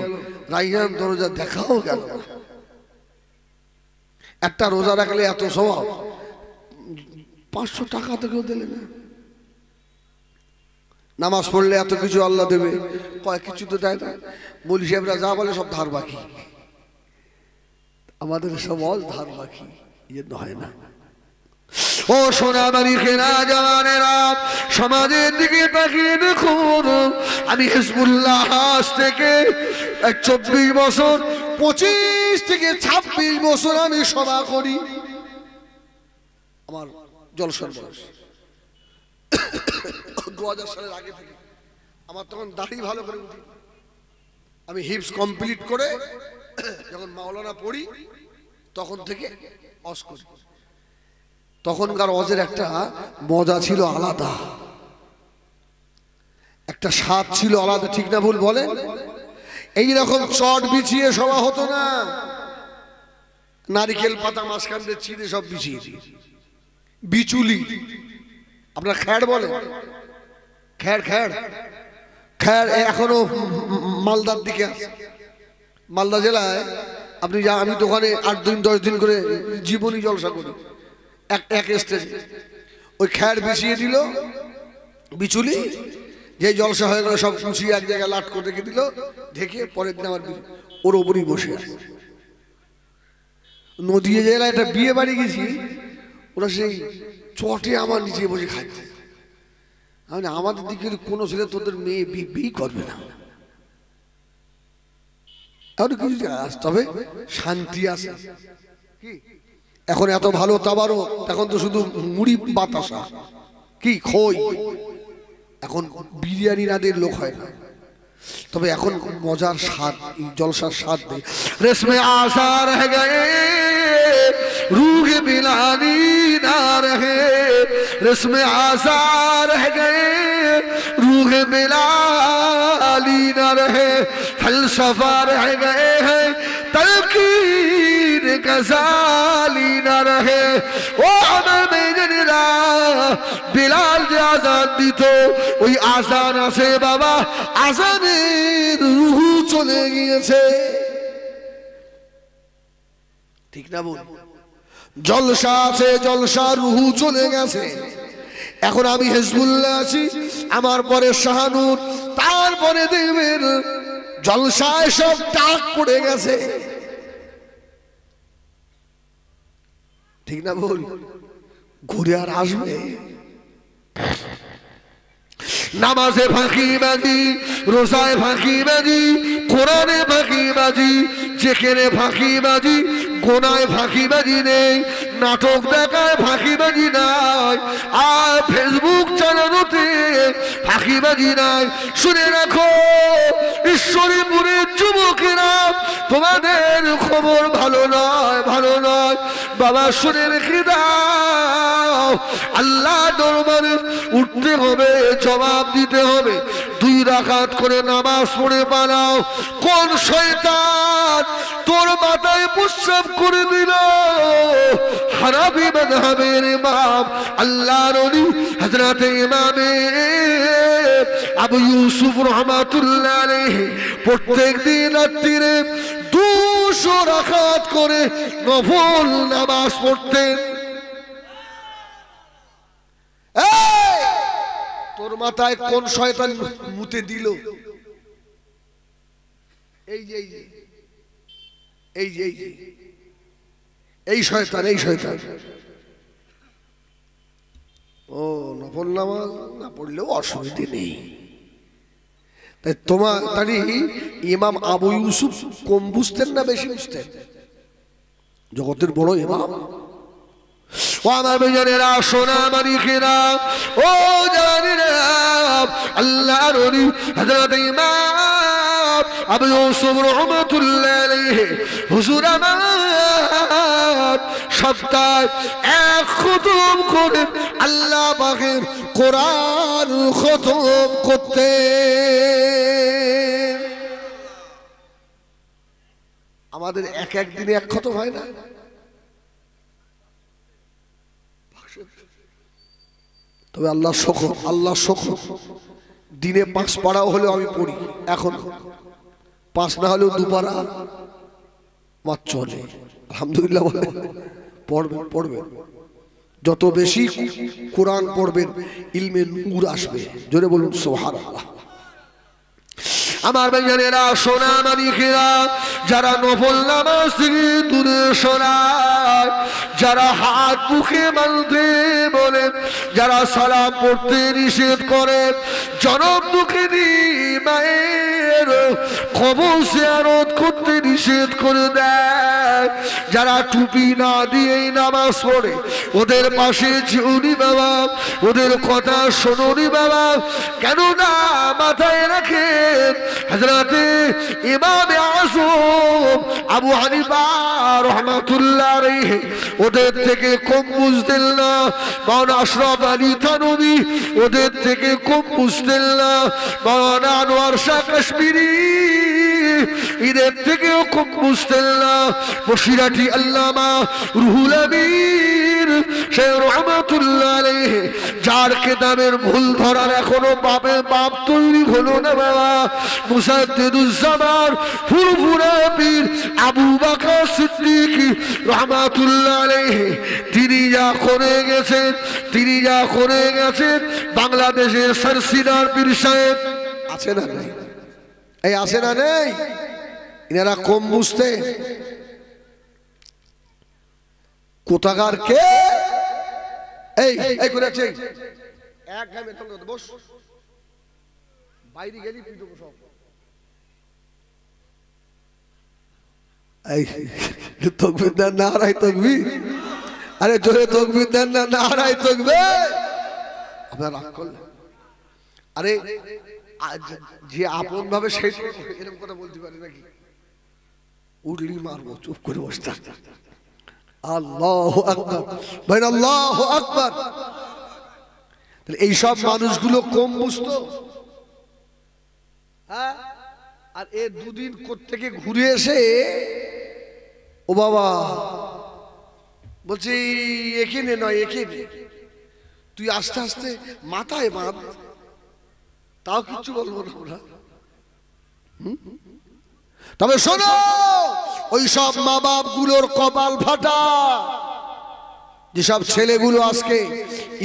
রাইহান দরজা দেখাও গেল। একটা রোজা রাখলে এত স্বভাব, 500 টাকা থেকেও দিলে না। নামাজ পড়লে এত কিছু আল্লাহ দেবে, কয় কিছু তো দেয় না। মৌলভী সাহেবরা যা বলে সব ধার বাকি, আমাদের সব ধার বাকি। হয় না। ও সোনাবাড়ি খেনা জওয়ানেরা, সমাজের দিকে তাকিয়ে দেখুন। আমি হিজবুল্লাহ আজ থেকে 24 বছর, 25 থেকে 26 বছর আমি সভা করি। আমার জলসার বয়স 2000 সালের আগে থেকে। আমার তখন দাড়ি ভালো করে উঠি। আমি হিপস কমপ্লিট করে যখন মাওলানা পড়ি তখন থেকে অস করি। তখনকার অজের একটা মজা ছিল আলাদা, একটা স্বাদ ছিল আলাদা, ঠিক না ভুল বলেন? এইরকম চট বিছিয়ে সভা হতো না, নারিকেল পাতা মাঝখান দিয়ে চিড়ে সব বিছিয়ে দিই। বিচুলি, আপনার খ্যাড় বলেন? খ্যাড় খ্যাড় খ্যাড় এখনো মালদার দিকে আছে। মালদা জেলায় আপনি যা, আমি তো ওখানে 8 দিন 10 দিন করে জীবনী জলসা করি এক স্টেজে। ওই খ্যাড় বিছিয়ে দিল বিচুলি, যে জলসা হয়ে গেল সব কুচিয়ে এক জায়গায় লাট করে রেখে দিল ঢেকে। পরের দিন আমার ওর ওপরই বসে আছে। নদিয়া জেলায় একটা বিয়ে বাড়ি গেছি, ওরা সেই চটে আমার নিচে বসে খাচ্ছে। আমি আমাদের দিকে কোনো ছেলে তোদের মেয়ে বিয়ে করবে না, তবে শান্তি আছে। এখন এত ভালো তাবারও, এখন তো শুধু মুড়ি বাতাসা কি খই, এখন বিরিয়ানি রাদের লোক হয় না। তবে এখন মজার স্বাদ, জলসার স্বাদ নেই। রেশমে আশা রহ গয়ে রূহ বিলানি না রহে, রেশমে আশা রহ গয়ে রূহ বিলানি না রহে, ফলসফা রহ গয়ে হ্যায় তলকিন গজালি না রহে। ও আমার মেয়েরা, বিলাল যে আজান দিত, ওই আজান আছে বাবা, আজানের রুহু চলে গিয়েছে, ঠিক না বল? জলসা আছে, জলসা রুহু চলে গেছে। এখন আমি হিজবুল্লাহ আছি, আমার পরে শাহানুর, তারপরে দেখবেন জলসায় সব টাক পড়ে গেছে, ঠিক না বল? ঘুরে আর আসবে? নামাজে ফাঁকিবাজি, রোজায় ফাঁকিবাজি, কোরআনে ফাঁকিবাজি, যেখানে ফাঁকিবাজি, গোনায় ফাঁকিবাজি নেই, নাটক দেখায় ফাঁকিবাজি নাই, আর ফেসবুক চালানোতে ফাঁকিবাজি নাই। শুনে রাখো ঈশ্বরীপুরের যুবকেরা, তোমাদের খবর ভালো নয়, ভালো নয় বাবা। শুনে রেখে দাও, আল্লাহ দরবারে উঠতে হবে, জবাব দিতে হবে। 2 রাকাত করে নামাজ পড়ে পালাও। কোন শয়তান তোর মাথায় প্রস্রাব করে দিল? হানাফি মাযহাবের ইমাম আল্লাহর ওলি হযরত ইমামে আবু ইউসুফ রাহমাতুল্লাহ আলাইহি প্রত্যেক দিন রাত্রিরে 200 রাকাত করে নফল নামাজ পড়তেন। তোর মাথায় কোন শয়তান মুতে দিল? এই যে এই যে এই শয়তান, এই শয়তান। ও নফল নামাজ না পড়লেও অসুবিধে নেই। তাই তোমার তারি ইমাম আবু ইউসুফ কম বুঝতেন না বেশি বুঝতেন? জগতের বড় ইমাম। ও আমার বেজানেরা, সোনা মানিকেরা, ও জানেরা, আল্লাহর ওলি হযরত ইমাম আবু ইউসুফ রাহমাতুল্লাহ আলাইহি হুজুর আমার সপ্তাহে 1 খতম করে আল্লাহ পাকের কোরআন খতম করতেন। আমাদের এক দিনে 1 খতম হয় না। তবে আল্লাহ শুকর, আল্লাহ শুকর, দিনে 5 পারাও হলেও আমি পড়ি। এখন 5 না হলেও 2 পারা আমার চলে। আলহামদুলিল্লাহ বলে পড়বেন, পড়বেন। যত বেশি কোরআন পড়বেন ইলমে নূর আসবে। জোরে বলুন সুবহানাল্লাহ। আমার ভাইজানেরা সোনা মানিকেরা, যারা নফল নামাজ থেকে দূরে সরায়, যারা হাত মুখে মানতে বলে, যারা সালাম পড়তে নিষেধ করে, জনম দুঃখিনী মায়ের কবর জিয়ারত করতে নিষেধ করে দেয়, যারা টুপি না দিয়েই নামাজ পড়ে, ওদের পাশে যেওনি বাবা, ওদের কথা শোনোনি বাবা। কেননা মাথায় রাখেন হযরতে ইমামে আযম আবু হানিফা রাহমাতুল্লাহ আলাইহি ওদের থেকে কম বুঝতেন না। মাওলানা আশরাফ আলী থানভী ওদের থেকে কম বুঝতেন না। মাওলানা আনোয়ার শাহ কাশ্মীরি এদের থেকেও কম বুঝতেন না। বসিরাটি আল্লামা রুহুল আমিন শাহ রাহমাতুল্লাহ আলাইহি, যার কিতাবের ভুল ধরার এখনো বাপ তৈরি হলো না বাবা, মুসাদ্দিদুজ্জামান ফুরফুরা পীর আবু বকর সিদ্দিক রাহমাতুল্লাহ আলাইহি, তিনি যা করে গেছেন, বাংলাদেশের সরসিনার পীর সাহেব আছে না নেই? এই আছে না নেই? এনারা কম বুঝতে কোথাকার কে এই করেছে এক গামে তোমরা বস, বাইরে গেলি পিটবো সব। এই তাকবীর দেন, নারায়ে তাকবীর। আরে জোরে তাকবীর দেন না, নারায়ে তাকবীর। আপনারা রাগ করলেন? আরে যে আপন ভাবে সেই এরকম কথা বলতে পারে নাকি? উড়লি মারবো, চুপ করে বসে থাক। আল্লাহু আকবার, ভাই আল্লাহু আকবার। এইসব মানুষগুলো কম বুঝতো, হ্যাঁ? আর এ দুদিন থেকে ঘুরে এসে ও বাবা বলছি এখানে নয়, এখানে তুই আস্তে আস্তে মাথায় বাঁধ, তাও কিচ্ছু বলবো না আমরা। তবে শোনো, ওই সব মা বাপ গুলোর কপাল ফাটা, যেসব ছেলেগুলো আজকে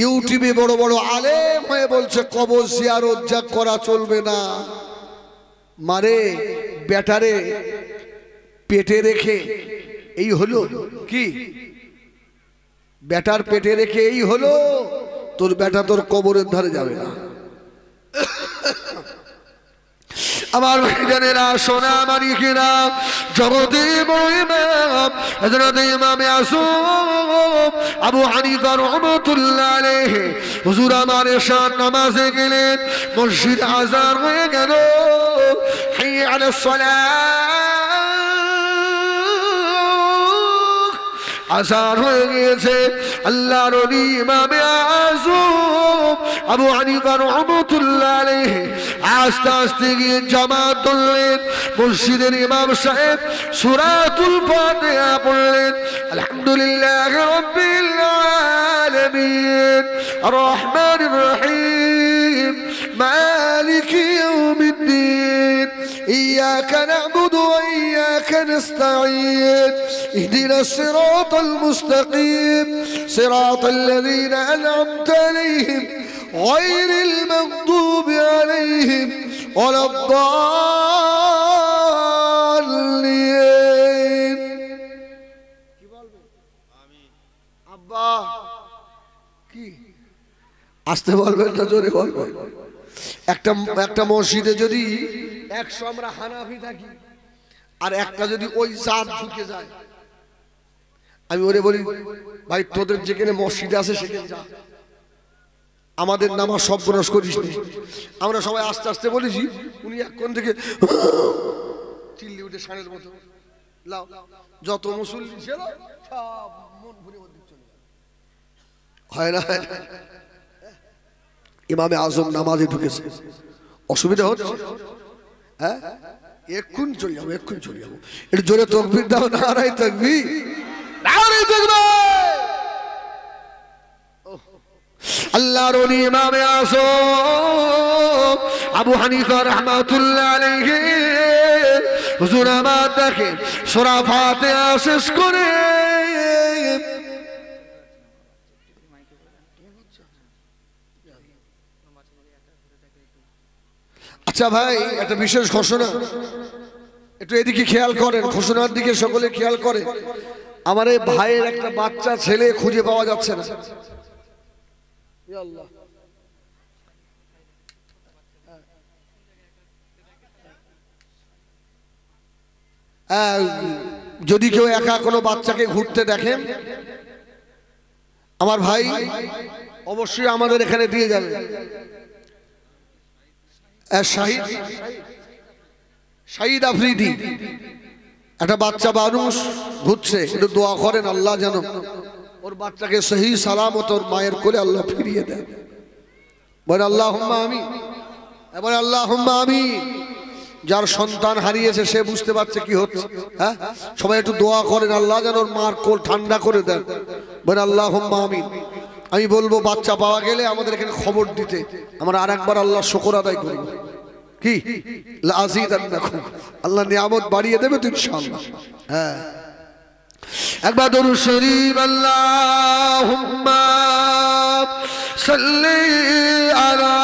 ইউটিউবে বড় বড় আলেম হয়ে বলছে কবর জিয়ারত যা করা চলবে না। মারে বেটারে পেটে রেখে এই হলো কি, বেটার পেটে রেখে এই হলো, তোর বেটা তোর কবরের ধারে যাবে না। আমার ভাইজানেরা, সোনা মানিকেরা, জগতে বড় ইমাম হযরত ইমামে আযম আবু হানিফা রাহমাতুল্লাহ আলাইহি হুজুর আমার এশার নামাজে গেলেন, মসজিদ আযান হয়ে গেল, হাইয়া আলাস সালাত, আযান হয়ে গিয়েছে। আল্লাহর ওলি ইমামে আযম আবু হানিফা রাহমাতুল্লাহ আলাইহি আস্তে আস্তে গিয়ে জামাত ধরলেন। মসজিদের ইমাম সাহেব সূরাতুল ফাতিহা পড়লেন, আলহামদুলিল্লাহি রাব্বিল আলামিন আর রহমানির রহিম মালিকি ইয়াউমিদ্দিন ইয়্যাকা না'বুদু ওয়া ইয়্যাকা নাস্তাঈন ইহদিনাস সিরাতাল মুস্তাকিম সিরাতাল লাযীনা আন'আমতা আলাইহিম غير المغضوب عليهم ولا الضالين। আব্বা কি আস্তে বলবেন না জোরে বলবেন? একটা মসজিদে যদি 100 আমরা হানাফি থাকি আর একটা যদি ওই জাত ঢুকে যায়, আমি ওরে বলি ভাই তোদের যেখানে মসজিদ আছে সেখানে যা, আমাদের নামাজ সর্বনাশ করিস নি। আমরা সবাই আস্তে আস্তে বলেছি, উনি এক কোণ থেকে চিল্লি উঠে ষাঁড়ের মতো লাও, যত মুসল্লি ছিল সব মন ভরে ওদিক চলে গেল। হয় না? ইমামে আযম নামাজে ঢুকেছে, অসুবিধা হচ্ছে, হ্যাঁ? এক্ষুন চলে যাবো, এক্ষুন চলে যাবো। একটু জোরে তাকবীর দাও, নারায়ে তাকবীর, নারায়ে তাকবীর। আল্লাহর ওলি ইমামে আযম আবু হানিফা রাহমাতুল্লাহ আলাইহি হুজুর আমার দেখে সূরা ফাতিহা শেষ করে আচ্ছা ভাই, একটা বিশেষ ঘোষণা, একটু এদিকে খেয়াল করেন, ঘোষণার দিকে সকলে খেয়াল করে। আমার এই ভাইয়ের একটা বাচ্চা ছেলে খুঁজে পাওয়া যাচ্ছে না। যদি কেউ একা কোনো বাচ্চাকে ঘুরতে দেখেন, আমার ভাই অবশ্যই আমাদের এখানে দিয়ে যাবে। শাহিদ আফ্রিদি একটা বাচ্চা মানুষ ঘুরছে, একটু দোয়া করেন আল্লাহ যেন ওর বাচ্চাকে সহি সালামত ওর মায়ের কোলে আল্লাহ ফিরিয়ে দেন। বলেন আল্লাহুম্মা আমিন, এবার আল্লাহুম্মা আমিন। যার সন্তান হারিয়েছে সে বুঝতে পারছে কি হচ্ছে। হ্যাঁ, সবাই একটু দোয়া করেন আল্লাহ যেন ওর মার কোল ঠান্ডা করে দেন। বলেন আল্লাহুম্মা আমিন। আমি বলবো বাচ্চা পাওয়া গেলে আমাদের এখানে খবর দিতে, আমরা আরেকবার আল্লাহ শুকর আদায় করব। কি লাযিদান্নাকুম, আল্লাহ নিয়ামত বাড়িয়ে দেবে তো ইনশাআল্লাহ। হ্যাঁ, একবার দরুদ শরীফ, আল্লাহুম্মা সাল্লি আলা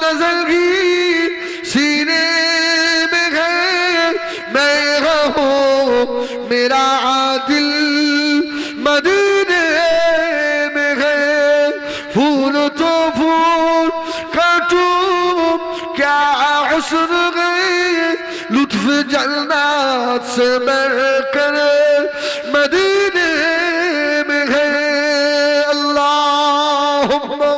नजर की सीने में है, मैं हूँ मेरा दिल मदीने में है। फूल तो फूल काटूं क्या हुस्न गए, लुत्फ जन्नत से बढ़कर मदीने में है। अल्लाहुम्मा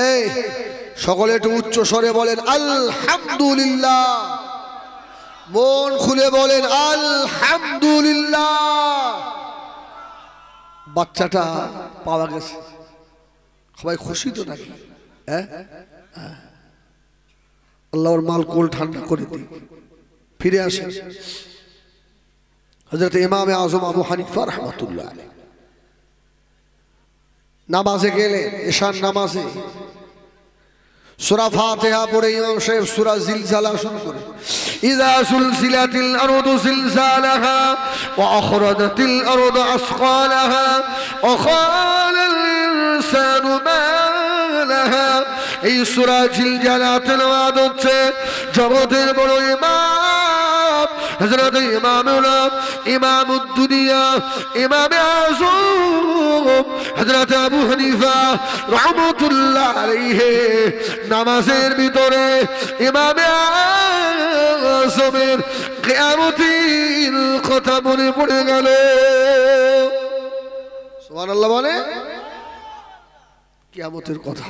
এই সকলে একটু উচ্চ স্বরে বলেন আলহামদুলিল্লাহ, মন খুলে বলেন আলহামদুলিল্লাহ। বাচ্চাটা পাওয়া গেছে, সবাই খুশি তো নাকি? হ্যাঁ, আল্লাহর মাল কোল ঠান্ডা করে দিই, ফিরে আসে। হযরত ইমাম আযম আবু হানিফা রাহমাতুল্লাহ আলাইহি নামাজে গেলেন, এশার নামাজে সূরা ফাতিহা পড়ে ইমাম সাহেব সূরা জিলজালা শুরু করে, ইযা সুলসিলাতিল আরদু জিলজালাহা ওয়া আখরাজাতিল আরদু আসকালাহা ওয়া ক্বালাল ইনসানু মা লাহা। এই সূরা জিলজালা তেলাওয়াত হচ্ছে জগতের বড় ইমাম হযরত ইমামুদ দুনিয়া ইমাম আযম হযরত আবু হানিফা রাহমাতুল্লাহ আলাইহি নামাজের ভিতরে ইমাম আযমের কিয়ামতের কথা মনে পড়ে গেল। সুবহানাল্লাহ বলে, কিয়ামতের কথা।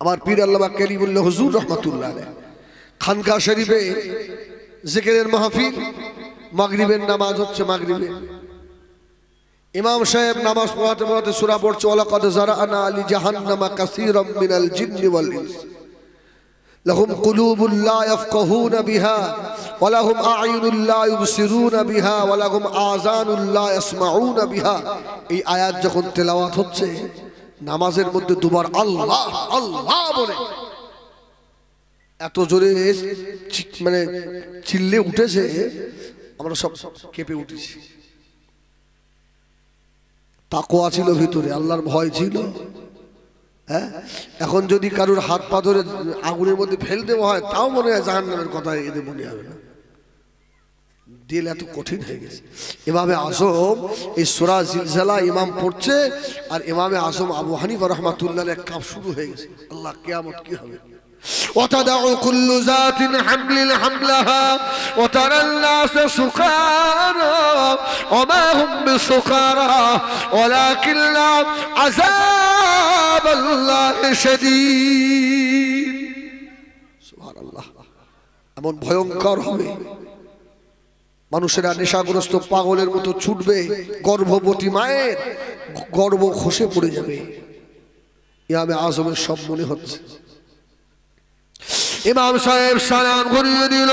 আমার পীর আল্লামা কালিমুল্লাহ হুজুর রাহমাতুল্লাহ আলাইহি খানকা শরীফে জিকিরের মাহফিল, মাগরিবের নামাজ হচ্ছে। মাগরিবে ইমাম সাহেব নামাজ পড়াতে পড়াতে সূরা পড়ছে, ওয়ালাকাদ যারানা লি জাহান্নামা কাসীরাম মিনাল জিন্নি ওয়াল ইনস লাহুম কুলুবুন লা ইয়াফকাহুনা বিহা ওয়া লাহুম আ'য়ুনুন লা ইউবসিরুনা বিহা ওয়া লাহুম আযানুন লা ইয়াসমাউনা বিহা। এই আয়াত যখন তেলাওয়াত হচ্ছে নামাজের মধ্যে দুবার আল্লাহ আল্লাহ বলে এত জোরে মানে চিল্লে উঠেছে, আমরা সব কেঁপে উঠেছি। তাকওয়া ছিল ভিতরে, আল্লাহর ভয় ছিল। হ্যাঁ, এখন যদি কারোর হাত পা ধরে আগুনের মধ্যে ফেল দেওয়া হয় তাও মনে হয় জাহান্নামের কথা এদের মনে হবে না। দিল এত কঠিন হয়ে গেছে। ইমামে আযম এই সূরা জিলজালা ইমাম পড়ছে, আর ইমামে আযম আবু হানিফা রাহমাতুল্লাহ আলাইহি কাঁপ শুরু হয়ে গেছে। আল্লাহ কিয়ামত কি হবে। وتدع كل ذات حمل حملها وترى الناس سكارى وما هم بسكارى ولكن عذاب الله شديد। سبحان الله, এমন ভয়ঙ্কর হবে, মানুষেরা নেশাগ্রস্ত পাগলের মতো ছুটবে, গর্ভবতী মায়ের গর্ভ খসে পড়ে যাবে। ইমামে আযমের সব মনে হচ্ছে। ইমাম সাহেব সালাম ঘুরিয়ে দিল।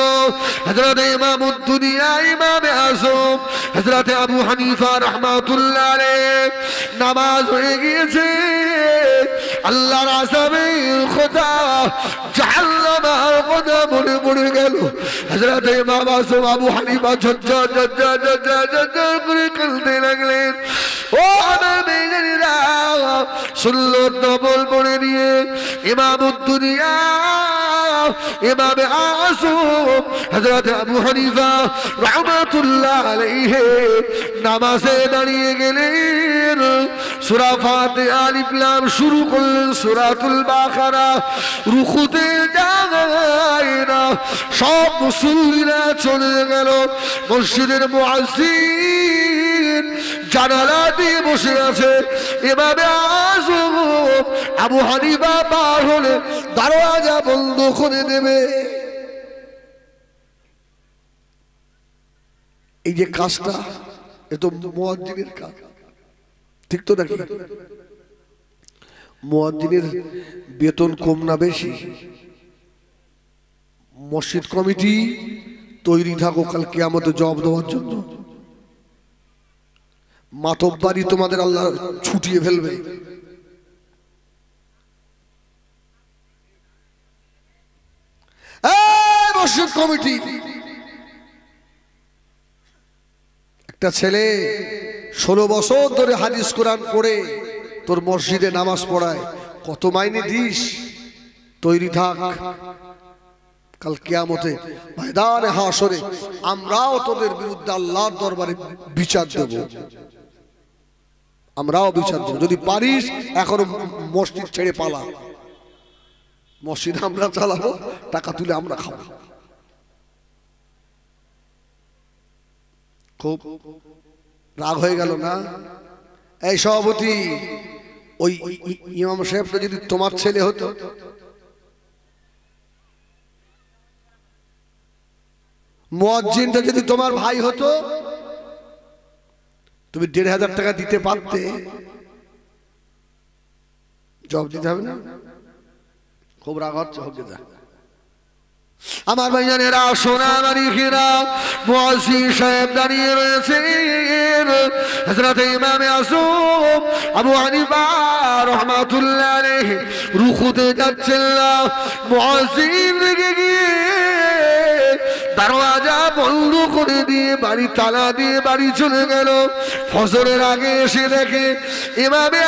হযরত ইমামুদ দুনিয়া ইমামে আযম হযরত আবু হানিফা রাহমাতুল্লাহ আলাইহি নামাজ হয়ে গিয়েছে। আল্লাহর আযাবের কথা জাহান্নামের কথা মনে পড়ে গেল। হযরত ইমাম আযম আবু হানিফা ঝরঝর ঝরঝর ঝরঝর ঝরঝর করে কাঁদতে লাগলেন। ও আমার মেয়েরা সুন্নত নফল পড়ে নিয়ে ইমামুদ দুনিয়া ইমামে আযম হযরত আবু হানিফা রাহমাতুল্লাহ আলাইহি নামাজে দাঁড়িয়ে গেলেন। সূরা ফাতিহা আলিফ লাম শুরু করলেন, সূরাতুল বাকারা রুকুতে যায় না। সব মুসল্লিরা চলে গেল। মসজিদের মুয়াজ্জিন জানালা দিয়ে বসে আছে। ইমামে আযম আবু হানিফা পার হলে দরজা বন্ধ করে দেবে। এই যে কাজটা এ তো মুয়াজ্জিনের কাজ, ঠিক তো নাকি? মুয়াজ্জিনের বেতন কম না বেশি? মসজিদ কমিটি তৈরি থাকো কাল কিয়ামতে জবাব দেওয়ার জন্য। মাতব্বরি তোমাদের আল্লাহ ছুটিয়ে ফেলবে। মসজিদ কমিটি, একটা ছেলে 16 বছর ধরে হাদিস কোরআন পড়ে তোর মসজিদে নামাজ পড়ায়, কত মাইনে দিস? তৈরি থাক, কাল কিয়ামতে ময়দানে হাশরে আমরাও তোদের বিরুদ্ধে আল্লাহর দরবারে বিচার দেব। আমরাও বিচার দেব। যদি পারিস এখনো মসজিদ ছেড়ে পালা। মসজিদ আমরা চালাবো, টাকা তুলে আমরা খাবো। খুব রাগ হয়ে গেল না? এই সভাপতি, ওই ইমাম সাহেবটা যদি তোমার ছেলে হতো, মুয়াজ্জিনটা যদি তোমার ভাই হতো, তুমি 1500 টাকা দিতে পারতে? জবাব দিতে হবে না? খুব রাগ হচ্ছে, হোক যা। আমার ভাইজানেরা, সোনা মানিকেরা, মুয়াজ্জিন সাহেব দাঁড়িয়ে রয়েছেন। হযরত ইমামে আযম আবু হানিফা রাহমাতুল্লাহ আলাইহি রুকুতে যাচ্ছেন না। মুয়াজ্জিন রেগে গিয়ে দরওয়াজা বন্ধ করে দিয়ে বাড়ি তালা দিয়ে বাড়ি চলে গেল। ফজরের আগে এসে দেখে ইমামে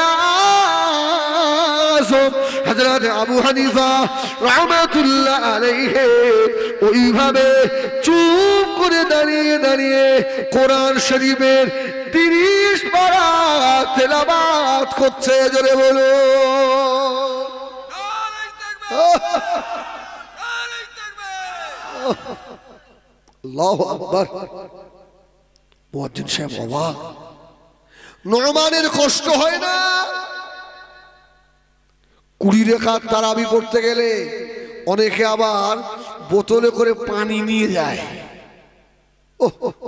আযম হযরত আবু হানিফা রাহমাতুল্লাহ আলাইহি ওইভাবে চুপ করে দাঁড়িয়ে দাঁড়িয়ে কোরআন শরীফের 30 পারা তেলাওয়াত করছে। জোরে বলো আল্লাহু আকবার। মুয়াজ্জিন সাহেব অবাক। নোমানের কষ্ট হয় না? 20 রাকাত তারাবি পড়তে গেলে অনেকে আবার বোতলে করে পানি নিয়ে যায়।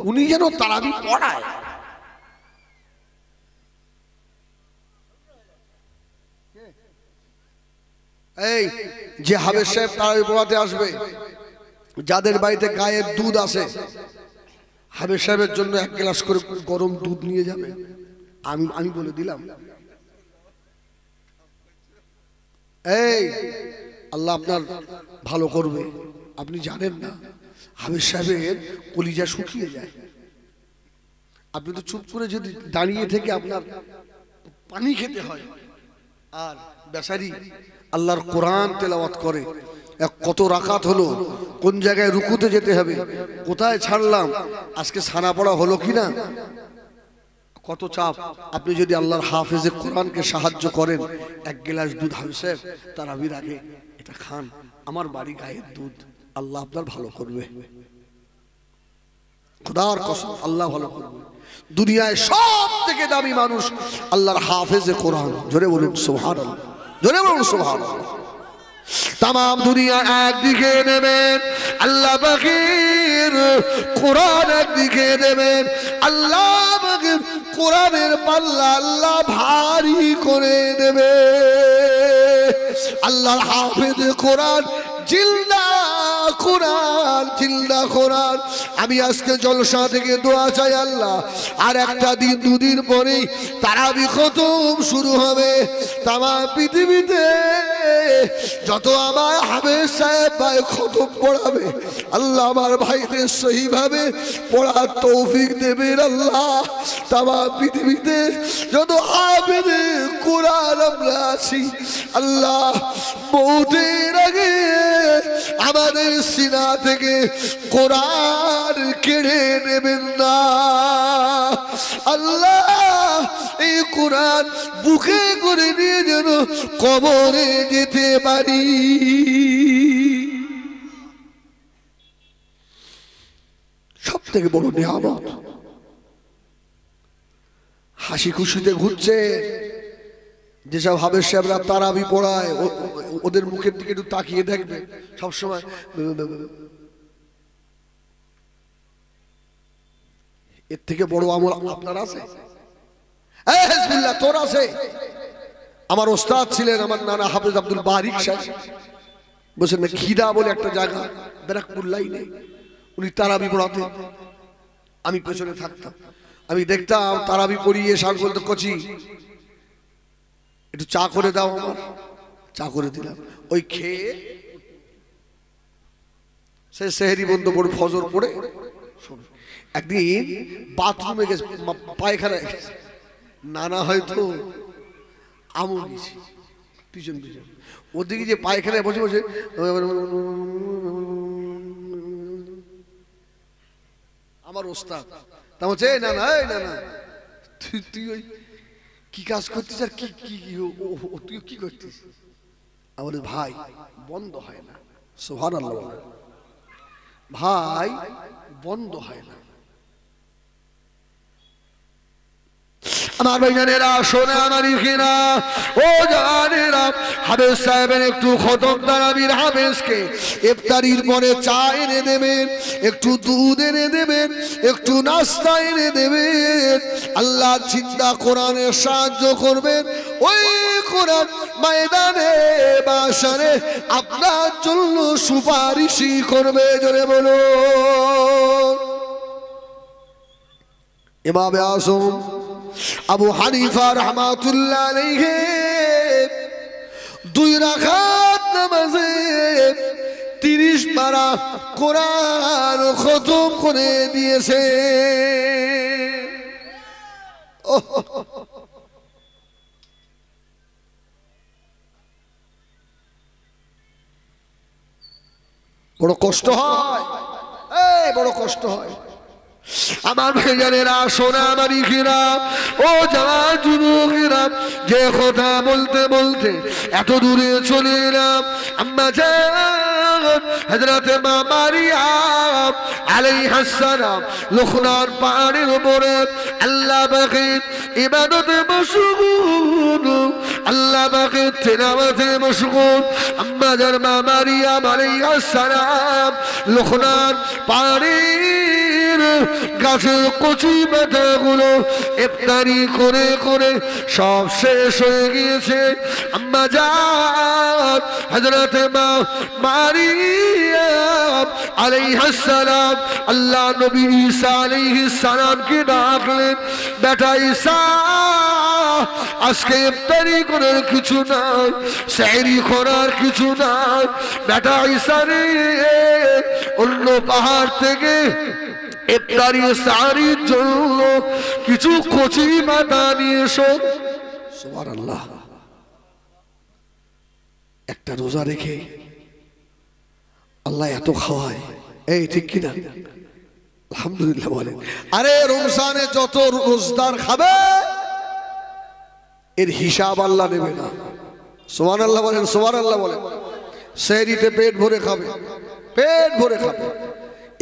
উনি যেন তারাবি পড়ায়। এই যে হাবেজ সাহেব তারাবি পড়াতে আসবে, যাদের বাড়িতে গায়ের দুধ আছে, হাবেজ সাহেবের জন্য 1 গ্লাস করে গরম দুধ নিয়ে যাবে। আমি বলে দিলাম, এই আল্লাহ আপনার ভালো করবে। আপনি জানেন না হাবেজ সাহেবের কলিজা শুকিয়ে যায়। আপনি তো চুপ করে যদি দাঁড়িয়ে থেকে আপনার পানি খেতে হয়, আর বেচারি আল্লাহর কোরআন তেলাওয়াত করে। কত রাকাত হলো, কোন জায়গায় রুকুতে যেতে হবে, কোথায় ছাড়লাম, আজকে ছানা পড়া হলো কিনা, কত চাপ। আপনি যদি আল্লাহর হাফেজে কোরআনকে সাহায্য করেন, 1 গ্লাস দুধ হাবেজ সাহেব তারাবির আগে এটা খান, আমার বাড়ি গায়ের দুধ, আল্লাহ আপনার ভালো করবে। খোদার কসম, আল্লাহ ভালো করবে। দুনিয়ায় সব থেকে দামি মানুষ আল্লাহর হাফেজে কোরআন। জোরে বলুন সুবহানাল্লাহ, জোরে বলুন সুবহানাল্লাহ। তাম দুনিয়া একদিকে নেবেন, আল্লাহ পাকের কোরআন একদিকে নেবেন। আল্লাহ পাকের কোরআনের পাল্লা আল্লাহ ভারী করে দেবে। আল্লাহর হাফেজ কোরআন জিন্দা কোরআন জিন্দা কোরআন। আমি আজকে জলসা থেকে দোয়া চাই আল্লাহ, আর একটা দিন দুদিন পরেই তারাবি খতম শুরু হবে। তামাম পৃথিবীতে যত আমার হাফেজ সাহেব ভাই খতম পড়াবে আল্লাহ আমার ভাইদের সহিভাবে পড়ার তৌফিক দেবেন আল্লাহ। তামাম পৃথিবীতে যত হাফেজ কোরআন আমরা আছি আল্লাহ, মৌতের আগে আমাদের সিনা থেকে কোরআন কেড়ে নেবেন না আল্লাহ। এই কোরআন বুকে করে নিয়ে যেন কবরে যেতে পারি। সব থেকে বড় নিয়ামত। হাসি খুশিতে ঘুরছে যেসব হাফেজ সাহেবরা তারাবি পড়ায়, ওদের মুখের দিকে একটু তাকিয়ে দেখবে সবসময়। এর থেকে বড় আমল আপনার আছে? তোর আছে? আমার ওস্তাদ ছিলেন আমার নানা হাফেজ আব্দুল বারিক সাহেব, বলছেন না খিদা বলে একটা জায়গা ব্যারাকপুর লাইনে, উনি তারাবি পড়াতেন। আমি পেছনে থাকতাম, আমি দেখতাম তারাবি পড়িয়ে সার বলতো কচি একটু চা করে দাও আমার। চা করে দিলাম, ওই খেয়ে সে সেহরি বন্ধ করে ফজর পড়ে একদিন বাথরুমে গেছে, পায়খানায় গেছে। নানা হয়তো আমল গেছি পিছন পিছন, ওদিকে যে পায়খানায় বসে বসে আমার ওস্তাদ তা বলছে না না না না তুই ওই কি কাজ করতিস আর কি কি তুই কি করতিস? আমাদের ভাই বন্ধ হয় না। সুবহানাল্লাহ, ভাই বন্ধ হয় না। আমার ভাইজানেরা শোনে আমারই কিনা ও জানেরা, হাফেজ সাহেবের একটু খতম তারাবির হাফেজকে ইফতারির পরে চা এনে দেবেন, একটু দুধ এনে দেবেন, একটু নাস্তা এনে দেবেন। আল্লাহর চিন্তা কোরআনের সাহায্য করবেন। ওই কোরআন ময়দানে বাসারে আপনার জন্য সুপারিশই করবে। জোরে বলো ইমাম আযম আবু হানিফা রাহমাতুল্লাহ আলাইহি 2 রাকাত নামাজে 30 পারা কোরআন খতম করে দিয়েছে। বড় কষ্ট হয়, বড় কষ্ট হয়। আমার ভাইজানেরা শোনা আমারই কিনা ও জওয়ান যুবকেরা, যে কথা বলতে বলতে এত দূরে চলে এলাম। আম্মা জান হযরত মা মারিয়াম আলাইহিস সালাম লোকনার পাহাড়ের উপরে আল্লাহ পাকের ইবাদতে মশগুল, আল্লাহ পাকের তিলাওয়াতে মশগুল। আম্মা জান মা মারিয়াম আলাইহিস সালাম লোকনার পাহাড়ের গাছের কচি পাতাগুলো ইফতারি করে করে সব শেষ হয়ে গিয়েছে। আম্মা জান হযরত মা মারিয়াম আলাইহিস সালাম আল্লাহ নবী ঈসা আলাইহিস সালামকে ডাকলেন, বেটা ঈসা আজকে ইফতারি করার কিছু নাই, সেহরি করার কিছু নাই। বেটা ঈসা রে অন্য পাহাড় থেকে ইফতারি সারির জন্য কিছু কচি পাতা নিয়ে এসো। সুবহানাল্লাহ, একটা রোজা রেখে আল্লাহ এত খাওয়ায়, এই ঠিক কিনা? আলহামদুলিল্লাহ বলেন। আরে রমজানে যত রোজদার খাবে এর হিসাব আল্লাহ নেবে না। সুবহানাল্লাহ বলেন, সুবহানাল্লাহ বলেন। সেহরিতে পেট ভরে খাবে, পেট ভরে খাবে।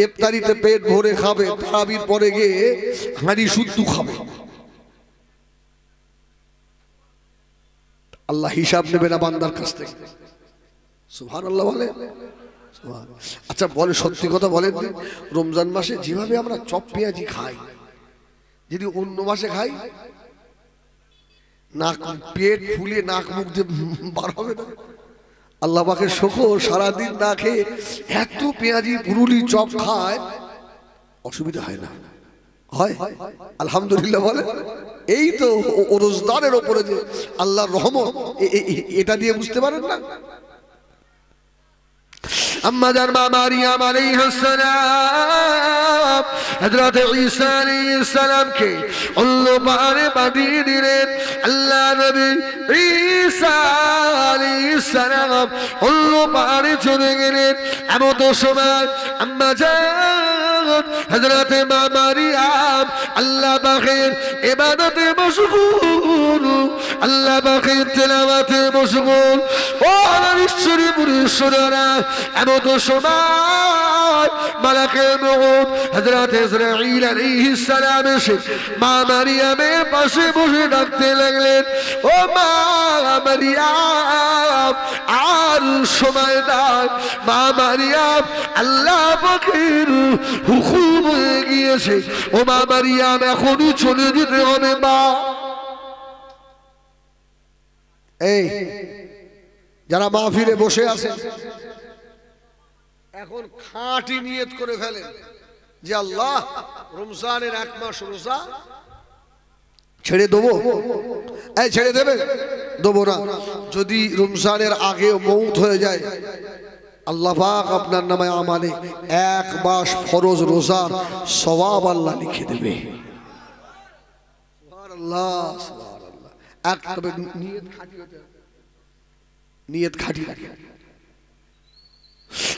ইফতারিতে পেট ভরে খাবে, তারাবির পরে গিয়ে হাঁড়ি শুদ্ধ খাবে। আল্লাহ হিসাব নেবে না বান্দার কাছ থেকে। সুবহানাল্লাহ বলে। আচ্ছা বলে, সত্যি কথা বলেন, রমজান মাসে যেভাবে আমরা চপ পেঁয়াজি খাই, যদি অন্য মাসে খাই নাক পেট ফুলে নাক মুখ দিয়ে বার হবে না? আল্লাহ পাকের শুকর, সারাদিন না খেয়ে এত পেঁয়াজি পুরুলি চপ খায়, অসুবিধা হয় না? হয় আলহামদুলিল্লাহ বলে। এই তো রোজদারের ওপরে যে আল্লাহর রহমত, এটা দিয়ে বুঝতে পারেন না? আম্মা জান মা মারিয়াম আলাইহিস সালাম হযরত ঈসা আলাইহিস সালামকে আল্লাহ পারে বাঁধিয়ে দিলেন। আল্লাহ নবী ঈসা আলাইহিস সালাম আল্লাহ পারে চলে গেলেন। এমন সময় আম্মা জান হযরত মা মারিয়াম আল্লাহ পাকের ইবাদতে মশগুল, আল্লাহ পাকের তেলাওয়াতে মশগুল। ও ঈশ্বরী পুরুষরা, এমন সময় মালাকে মউত হযরত ইসরাঈল আলাইহিস সালাম এসে মা মারিয়ামের পাশে বসে ডাকতে লাগলেন, ও মা মারিয়াম আর সময় দাও। মা মারিয়াম আল্লাহ পাকের হুকুম হয়ে গিয়েছে, ও মা মারিয়াম এখনই চলে যেতে হবে। মা এই যারা মাহফিলে বসে আছে এখন খাঁটি নিয়ত করে ফেলেন যে আল্লাহ রমজানের 1 মাস রোজা ছেড়ে দেবো। এই ছেড়ে দেবেন? দেবো না। যদি রমজানের আগে মৌত হয়ে যায়, আল্লাহ পাক আপনার নামে আমালে 1 মাস ফরজ রোজার সওয়াব আল্লাহ লিখে দেবে। সুবহানাল্লাহ, সুবহানাল্লাহ। তবে নিয়ত খাঁটি হতে হবে, নিয়ত খাঁটি রাখেন।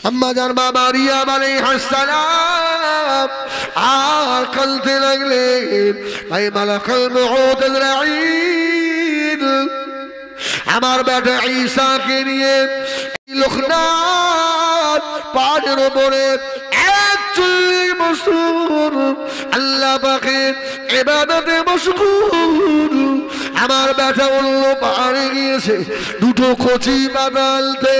আম্মা জান মা মারিয়াম আলাইহিস সালাম আর কাঁদতে লাগলেন, ভাই মালাকুল মউত ইসরাঈল আমার বেটা ঈসাকে নিয়ে লোকনাথ পাহাড়ের উপরে 41 বছর আল্লাহ পাকের ইবাদতে মশগুল। আমার বেটা বলল পাহাড়ে গিয়েছে দুটো কচি বানালতে।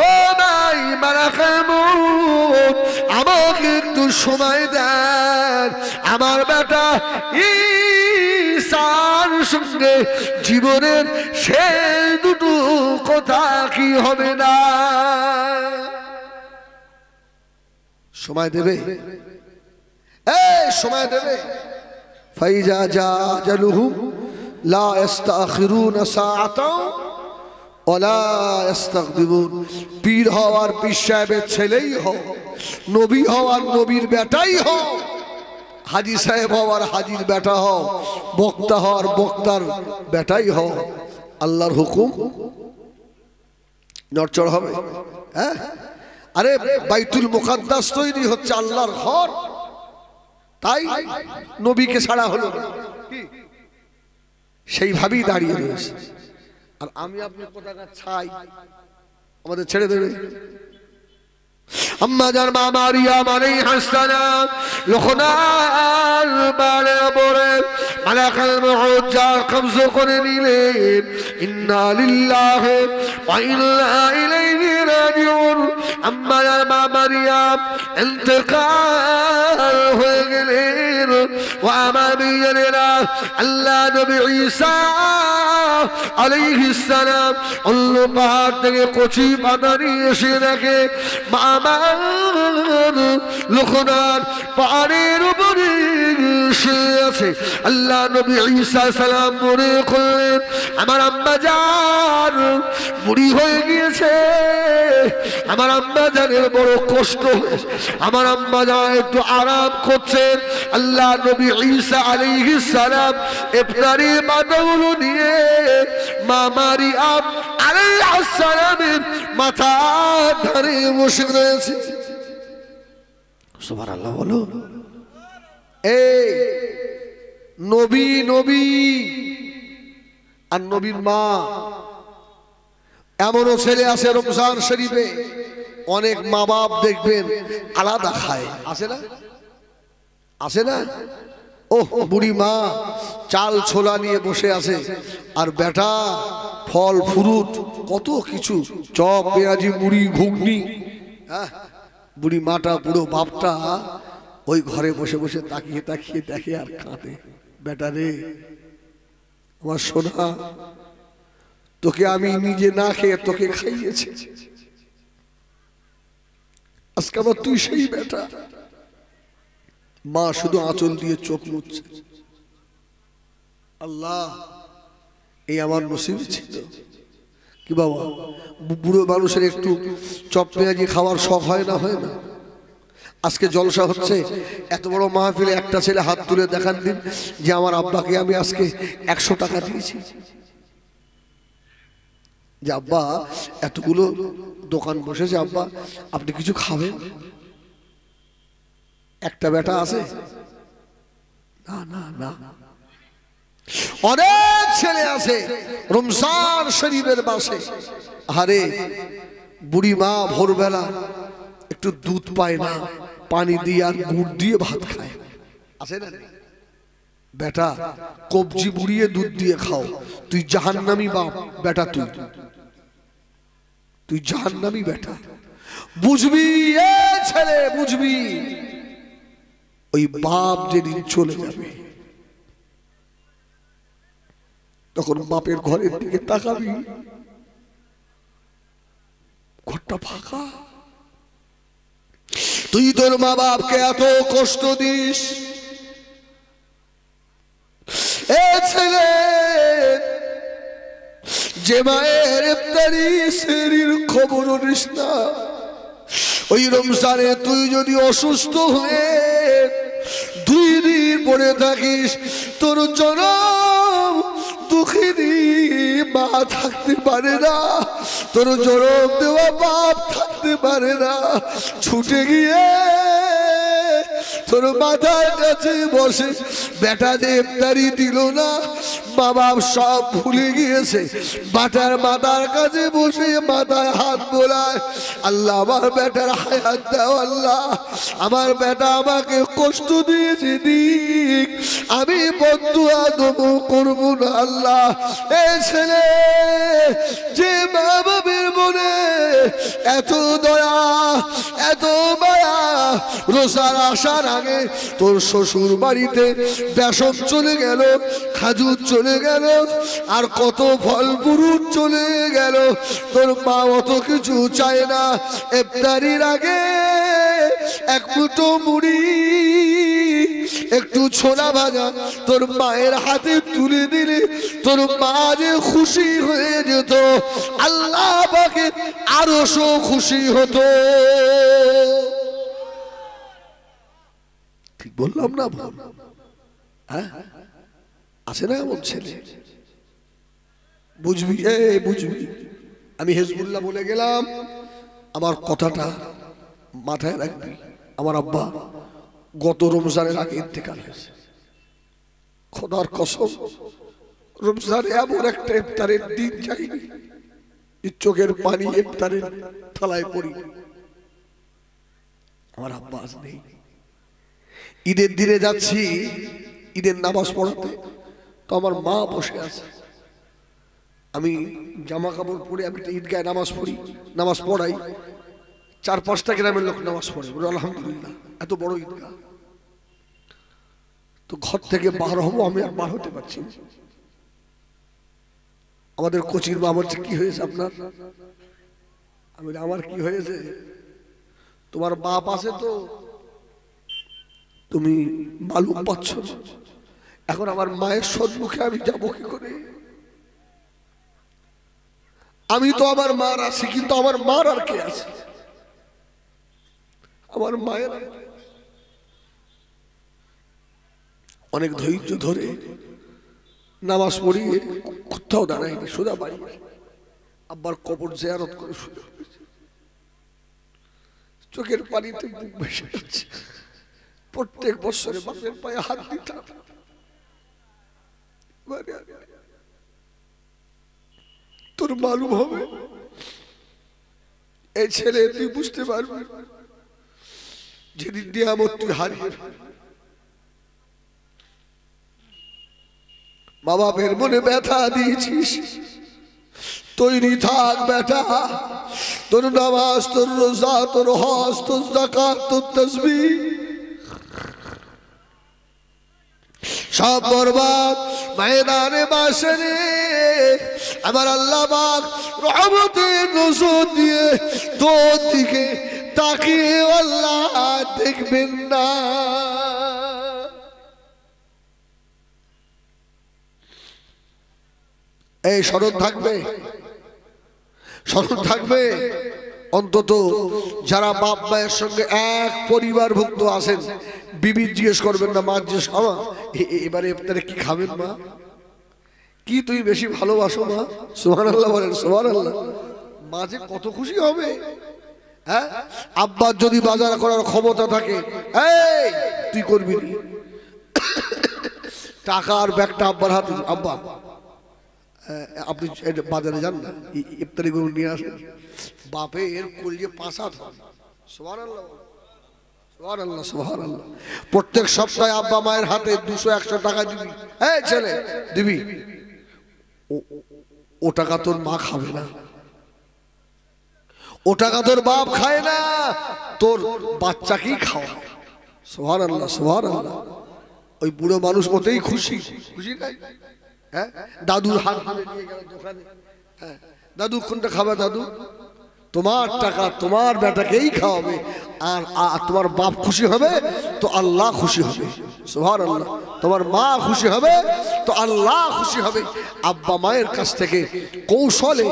ও ভাই মালাকুল মউত আমাকে একটু সময় দেন, আমার বেটা ঈসার সঙ্গে জীবনের শেষ দুটো কথা কি হবে না? সময় দেবে, এই সময় দেবে। ফাইজা জা জালুহুম লা ইস্তাখিরুনা সাআতাও ওয়ালা ইস্তাকদিমুন। পীর হওয়ার পীর সাহেবের ছেলেই হও, নবী হওয়ার নবীর বেটাই হও, হাজী সাহেব হওয়ার হাজীর বেটা হও, বক্তা হওয়ার বক্তার বেটাই হও, আল্লাহর হুকুম নড়চড় হবে। হ্যাঁ, আরে বাইতুল মুকাদ্দাস তৈরি হচ্ছে আল্লাহর ঘর, তাই নবীকে ছাড়া হলো না, সেইভাবেই দাঁড়িয়ে রয়েছে। আর আমি আপনি কোথাকা ছাই, আমাদের ছেড়ে দেবে? আম্মা জান মা মারিয়াম আলাইহিস সালাম লোকনাথ পাহাড়ের উপরে মালাকুল মউত যার কবজা করে নিলেন। ইন্না লিল্লাহি ওয়া ইন্না ইলাইহি রাজিউন। আম্মা জান মা মারিয়াম ইন্তেকাল হয়ে গেলেন। ওয়া আমাবিয়ানা আল্লাহ নবী ঈসা আলাইহিস সালাম আল্লাহ পাহাড় থেকে কচি পাতা নিয়ে এসে দেখে লোকনাথ পাহাড়ের উপরে শুয়ে আছে। আল্লাহ নবী ঈসা সালাম মনে করলেন আমার আম্মা জান বুড়ি হয়ে গিয়েছে, আমার আম্মা জানের বড় কষ্ট হয়েছে, আমার আম্মা জান একটু আরাম করছেন। আল্লাহ নবী ঈসা আলাইহিস সালাম ইফতারি পাতাগুলো নিয়ে মা মারিয়াম আলাইহিস সালামের মাথা ধরে বসে রয়েছে। সুবহানাল্লাহ বলো। এই নবী নবী আর নবীর মা, এমনও ছেলে আছে রমজান শরীফে অনেক মা বাপ দেখবেন আলাদা খায়, আছে না? আছে না? ও বুড়ি মা চাল ছোলা নিয়ে বসে আছে, আর বেটা ফল ফ্রুট কত কিছু, চপ পেঁয়াজি মুড়ি ঘুগনি। হ্যাঁ, বুড়ি মাটা বুড়ো বাপটা ওই ঘরে বসে বসে তাকিয়ে তাকিয়ে দেখে আর কাঁদে, বেটা রে আমার সোনা তোকে আমি নিজে না খেয়ে তোকে খাইয়েছি, আজকে আবার তুই সেই বেটা। মা শুধু আঁচল দিয়ে চোখ মুছছে। আল্লাহ, এই আমার নসিব ছিল কি বাবা? বুড়ো মানুষের একটু চপ পেঁয়াজি খাওয়ার শখ হয় না? হয় না? আজকে জলসা হচ্ছে, এত বড় মাহফিলে একটা ছেলে হাত তুলে দেখান দিন যে আমার আব্বাকে আমি আজকে 100 টাকা দিয়েছি। যে আব্বা এতগুলো দোকান বসেছে, আব্বা আপনি কিছু খাবেন? একটা বেটা আছে? না না না, অনেক ছেলে আছে রমজান শরীফের বাসে। আরে বুড়ি মা ভোরবেলা একটু দুধ পায় না, পানি দিয়ে আর গুড় দিয়ে ভাত খায়, আছে না? বেটা কবজি বুড়িয়ে দুধ দিয়ে খাও, তুই জাহান্নামী বাপ বেটা, তুই জাহান্নামী বেটা। বুঝবি এ ছেলে, বুঝবি ওই বাপ যেদিন চলে যাবে তখন বাপের ঘরের দিকে তাকাবি, ঘরটা ফাঁকা। তুই তোর মা বাপকে এত কষ্ট দিস, এ ছেলে যে মায়ের ইফতারি সেহরির খবর নিস না, ওই রমজানে তুই যদি অসুস্থ হয়ে 2 দিন পড়ে থাকিস, তোর জনম দুঃখিনী মা থাকতে পারে না, তোর জনম দেওয়া বাপ থাকতে পারে না, ছুটে গিয়ে তোর মাথার কাছে বসে বেটা যে ইফতারি দিল না, মা বাপ সব ভুলে গিয়েছে, বাটার মাথার কাছে বসে মাথায় হাত বোলায়, আল্লাহ আমার বেটার হায়াত দাও, আল্লাহ আমার বেটা আমাকে কষ্ট দিয়েছে দিক, আমি বদদুয়া দেবো করবো না আল্লাহ। এই ছেলে যে মা বাবের মনে এত দয়া এত মায়া, রোজার আসার আগে তোর শ্বশুর বাড়িতে বেসন চলে গেল, খাজুর চলে গেল, আর কত ফল ফুরুট চলে গেল, তোর মা অত কিছু চায় না, ইফতারির আগে 1 মুঠো মুড়ি একটু ছোলা ভাজা তোর মায়ের হাতে তুলে দিলে তোর মা যে খুশি হয়ে যেত, আল্লাহ পাকে আরো খুশি হতো। ঠিক বললাম না? হ্যাঁ, আছে না এমন ছেলে? বুঝবি বুঝবি। আমি হিজবুল্লাহ বলে গেলাম, আমার কথাটা মাথায় রাখবি। আমার আব্বা গত রমজানের আগে ইন্তেকাল হয়েছে। খোদার কসম, রমজানে এমন একটা ইফতারের দিন যায়নি চোখের পানি ইফতারের থালায় পড়ি। আমার আব্বা আজ নেই। ঈদের দিনে যাচ্ছি ঈদের নামাজ পড়াতে, তো আমার মা বসে আছে, আমি জামা কাপড় পরে আমি ঈদগায় নামাজ পড়ি, নামাজ পড়াই, 4-5টা গ্রামের লোক নামাজ পড়ে, বলে আলহামদুলিল্লাহ এত বড় ঈদগাহ। তো ঘর থেকে বার হবো, আমি আর বার হতে পারছি না। আমাদের কোচির মা বলছে কি হয়েছে আপনার? আমি আমার কি হয়েছে, তোমার বাপ আছে তো তুমি মালুম পাচ্ছ না, এখন আমার মায়ের সম্মুখে আমি যাবো কি করে? আমি তো আমার মার আছি, কিন্তু আমার মার আর কে আছে? আমার মায়ের অনেক ধৈর্য ধরে নামাজ পড়িয়ে কোথাও দাঁড়ায়নি, সোজা বাড়ি আব্বার কবর জিয়ারত করে শুরু হয়েছে। চোখের পানিতে বুক ভেসে যাচ্ছে। প্রত্যেক বছরে বাপের পায়ে হাত দিতাম, তোর মালুম হবে এই ছেলে, তুই বুঝতে পারবি যেদিন নিয়ামত তুই হারিয়ে। মা বাপের মনে ব্যথা দিয়েছিস, তৈরি থাক বেটা, তোর নামাজ, তোর রোজা, তোর হজ, তোর যাকাত, তোর তাসবিহ সব বরবাদ ময়দানে বাসরে আমার আল্লাহ পাক রহমতের নজর দিয়ে তোর দিকে তাকিয়ে আল্লাহ দেখবেন না। এই স্মরণ থাকবে, স্মরণ থাকবে। অন্তত যারা বাপ মায়ের সঙ্গে এক পরিবারভুক্ত আছেন, বিবি জিজ্ঞেস করবেন না, মা জিজ্ঞেস আমা এবারে ইফতারে কি খাবেন মা, কি তুই বেশি ভালোবাসো মা? সুবহানাল্লাহ বলেন, সুবহানাল্লাহ। মা যে কত খুশি হবে। হ্যাঁ, আব্বার যদি বাজার করার ক্ষমতা থাকে, এই তুই করবি নি, টাকার ব্যাগটা আব্বার হাতে, আব্বা আপনি বাজারে যান না, ইফতারি গরু নিয়ে আসেন। বাপে এর কলিয়ে পাঁচাত হবে। সুবহানাল্লাহ, সুবহানাল্লাহ, সুবহানাল্লাহ। প্রত্যেক সপ্তাহে আব্বা মায়ের হাতে 200-100 টাকা দিবি। এই ছেলে দিবি, ও টাকা তোর মা খাবে না, ও টাকা তোর বাপ খায় না, তোর বাচ্চাকেই খাওয়া। সুবহানাল্লাহ, সুবহানাল্লাহ। ওই বুড়ো মানুষ ওতেই খুশি, খুশি নাই? হ্যাঁ, দাদুর হাত ধরে নিয়ে গেল দোকানে, হ্যাঁ দাদু কোনটা খাবে? দাদু তোমার টাকা তোমার বেটাকেই খাওয়াবে, আর তোমার বাপ খুশি হবে তো আল্লাহ খুশি হবে। সুবহানাল্লাহ। তোমার মা খুশি হবে তো আল্লাহ খুশি হবে। আব্বা মায়ের কাছ থেকে কৌশলে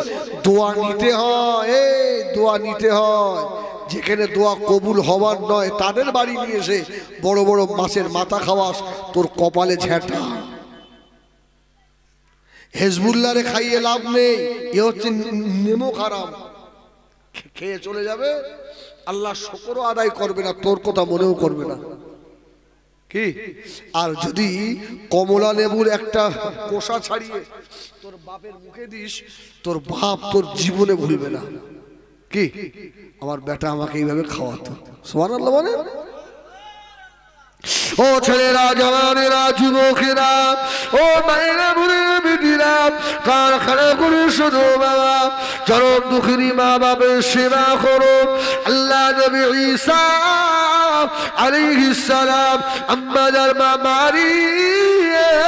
দোয়া নিতে হয়, এই দোয়া নিতে হয়। যেখানে দোয়া কবুল হওয়ার নয় তাদের বাড়ি নিয়ে এসে বড় বড় মাছের মাথা খাওয়াস, তোর কপালে ঝেঁটা। হেজবুল্লাহরে খাইয়ে লাভ নেই, এ হচ্ছে নেমো খারাপ, খেয়ে চলে যাবে, আল্লাহ শুকরও আদায় করবে না, তোর কথা মনেও করবে না। কি? আর যদি কমলা লেবুর একটা কোষা ছাড়িয়ে তোর বাপের মুখে দিস, তোর বাপ তোর জীবনে ভুলবে না। কি আমার বেটা আমাকে এইভাবে খাওয়াতো। সুবহানাল্লাহ বলে। ও ছেলেরা, জওয়ানেরা, যুবকেরা, ও মায়েরা, বুড়িরা, বেটিরা, কারখানা করে শুধু বাবা চরম দুঃখী মা বাপের সেবা করো। আল্লাহ নবী ঈসা আলাইহিস সালাম আম্মাজার মা মারিয়াম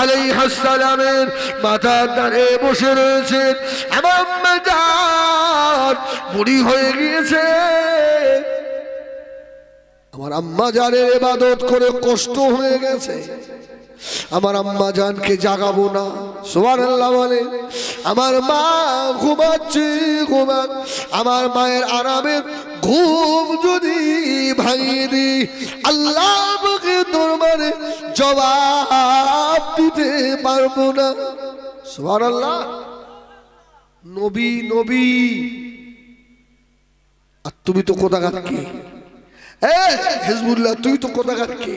আলাইহিস সালামের মাথার দ্বারে বসে রয়েছেন। আমার আম্মা জান বুড়ি হয়ে গিয়েছে, আমার আম্মা জানের ইবাদত করে কষ্ট হয়ে গেছে, আমার আম্মা জানকে জাগাবো না। সুবহানাল্লাহ বলে। আমার মা ঘুমাচ্ছে, ঘুমাক, আমার মায়ের আরামের ঘুম যদি ভাঙিয়ে দি, আল্লাহ আমাকে দরবারে জবাব দিতে পারবো না। সুবহানাল্লাহ। নবী নবী, আর তুমি তো কোথাকার কে? হিজবুল্লাহ তুই তো কোথাকার কে?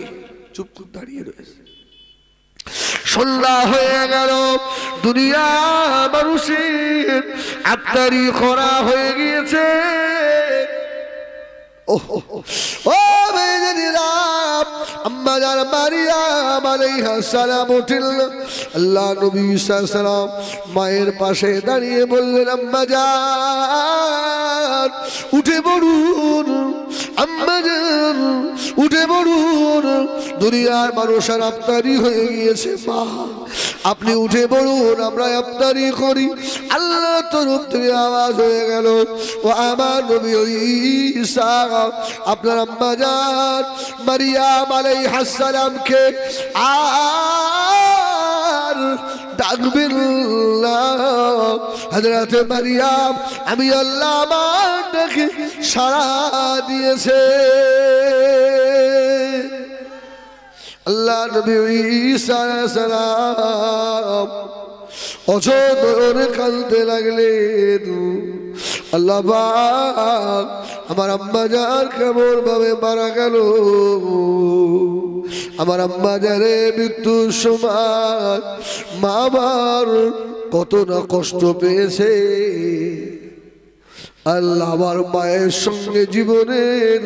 চুপ করে দাঁড়িয়ে রয়েছে। সন্ধ্যা হয়ে গেল, দুনিয়া মানুষের আত্মারি খরা হয়ে গিয়েছে। ও আম্মা জান মারিয়াম আলাইহিস সালাম উঠলেন। আল্লাহ নবী ঈসা সালাম মায়ের পাশে দাঁড়িয়ে বললেন, আম্মা জান উঠে পড়ুন, আম্মা জান উঠে পড়ুন, দুনিয়ার মানুষের ইফতারি হয়ে গিয়েছে। মা আপনি উঠে পড়ুন, আমরা ইফতারি করি। আল্লাহ তরফ থেকে আওয়াজ হয়ে গেল, ও আমার নবী ঈসা আপনার আম্মা জান মারিয়াম আলাইহিস সালামকে আর ডাকবেন না। হযরত মারিয়াম আমি আল্লাহ আমার ডাকে সাড়া দিয়েছে। আল্লাহ নবী ঈসা আলাইহিস সালাম অঝরে কাঁদতে লাগলেন। আল্লাহ পাক আমার আম্মা জান কেমন ভাবে মারা গেল, আমার আম্মা জানে মৃত্যুর সময় মা আমার কত না কষ্ট পেয়েছে। আল্লাহ আমার মায়ের সঙ্গে জীবনের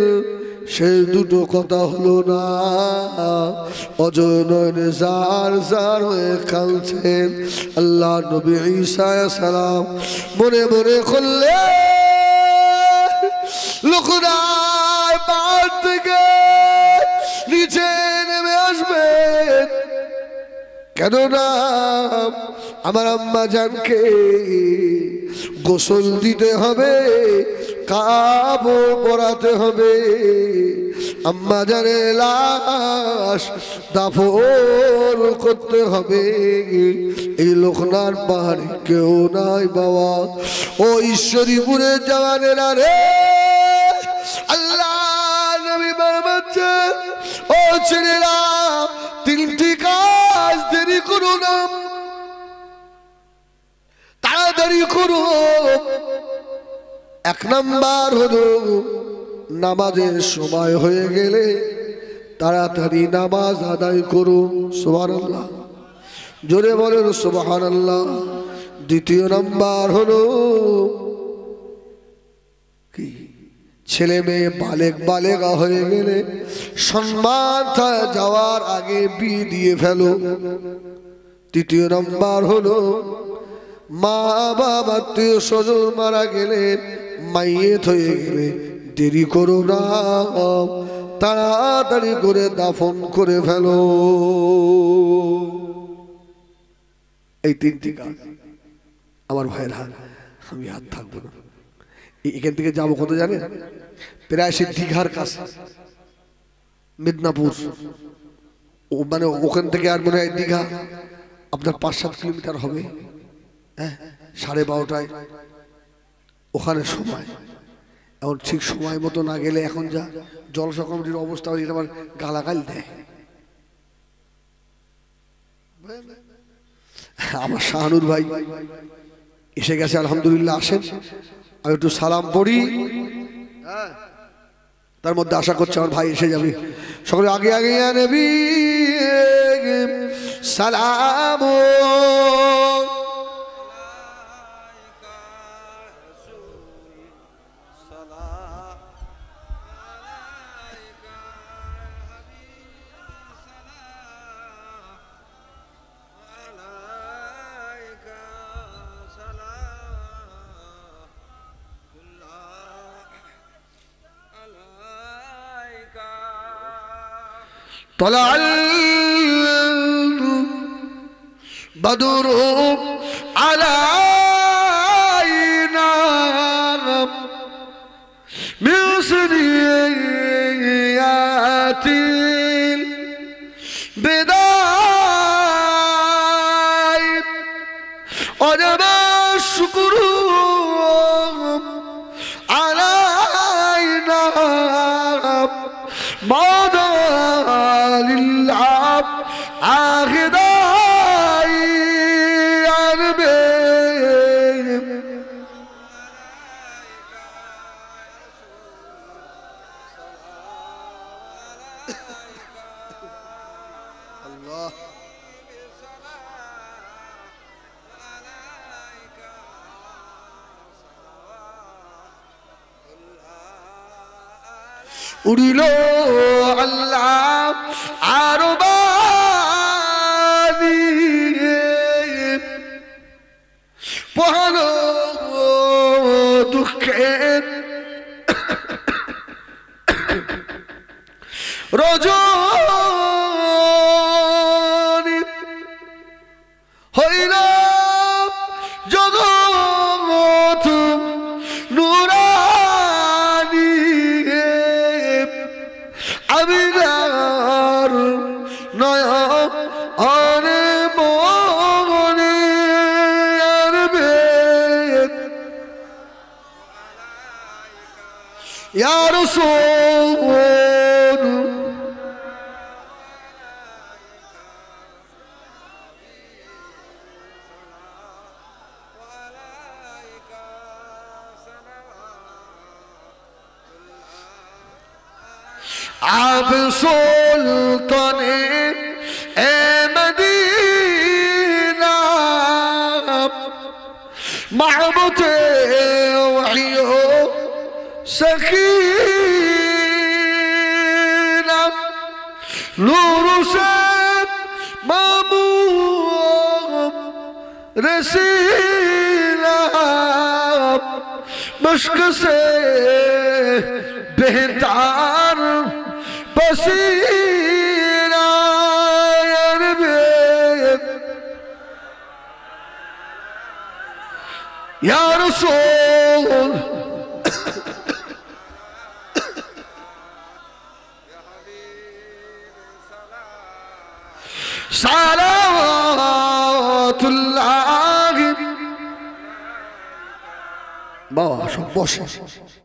সেই দুটো কথা হলো না, অজনয়নে জার জার হয়ে কাঁদছেন। আল্লাহ নবী ঈসা আলাইহিস সালাম মনে মনে করলেন, লোকনার পাহাড় থেকে নিচে নেমে আসবে কেননা আমার আম্মা জানকে গোসল দিতে হবে, কাপড় পরাতে হবে, আম্মা জানের লাশ দাফন করতে হবে। এই লোকনার পাহাড়ে কেউ নাই বাবা। ও ঈশ্বরীপুরের জওয়ানেরা রে, আল্লাহ নবী বলছে ও ছেলেরা, তিনটি কাজ দেরি করো না, তাড়াতাড়ি করো। এক নাম্বার হলো নামাজের সময় হয়ে গেলে তাড়াতাড়ি নামাজ আদায় করো। সুবহানাল্লাহ, জোরে বলেন সুবহানাল্লাহ। দ্বিতীয় নাম্বার হলো কি, ছেলে মেয়ে বালেগা হয়ে গেলে সম্মান যাওয়ার আগে বিয়ে দিয়ে ফেলো। তৃতীয় নাম্বার হলো মা বাবা আত্মীয় স্বজন মারা গেলে, মাইয়েত হয়ে গেলে দেরি করো না, তাড়াতাড়ি করে দাফন করে ফেলো। এই তিনটি কাজ আমার ভাইয়েরা, আমি হাত থাকবো না। এখান থেকে যাবো কত জানেন? প্রায় সে দীঘার কাছে, মিদনাপুর, মানে ওখান থেকে আর মনে হয় দীঘা আপনার 5-7 কিলোমিটার হবে। হ্যাঁ, 12:30টায় ওখানে সময়। এখন ঠিক সময় মতো না গেলে এখন যা জলসা কমিটির অবস্থা হয়েছে, আমার গালাগাল দেয়। আমার শাহানুর ভাই এসে গেছে, আলহামদুলিল্লাহ। আসেন, আমি একটু সালাম পড়ি, তার মধ্যে আশা করছি আমার ভাই এসে যাবে। সকলে আগে আগে নবী সালাম। طلع البدر علينا من ثنيات البداية، وجب الشكر علينا بعد للعب آخداي عربي. الله أريلو الله عرباني بحلو دكين رجوني هيلا جغوت نوراني عبدار نيا أنا موني أربيت يا رسول عب سلطان مدينة معبط وحيه سكينة نور سب مامور رسيلة مشك سے بہتر بصیرہ সালাওয়াতুল্লাহ। বাবা সব বসে।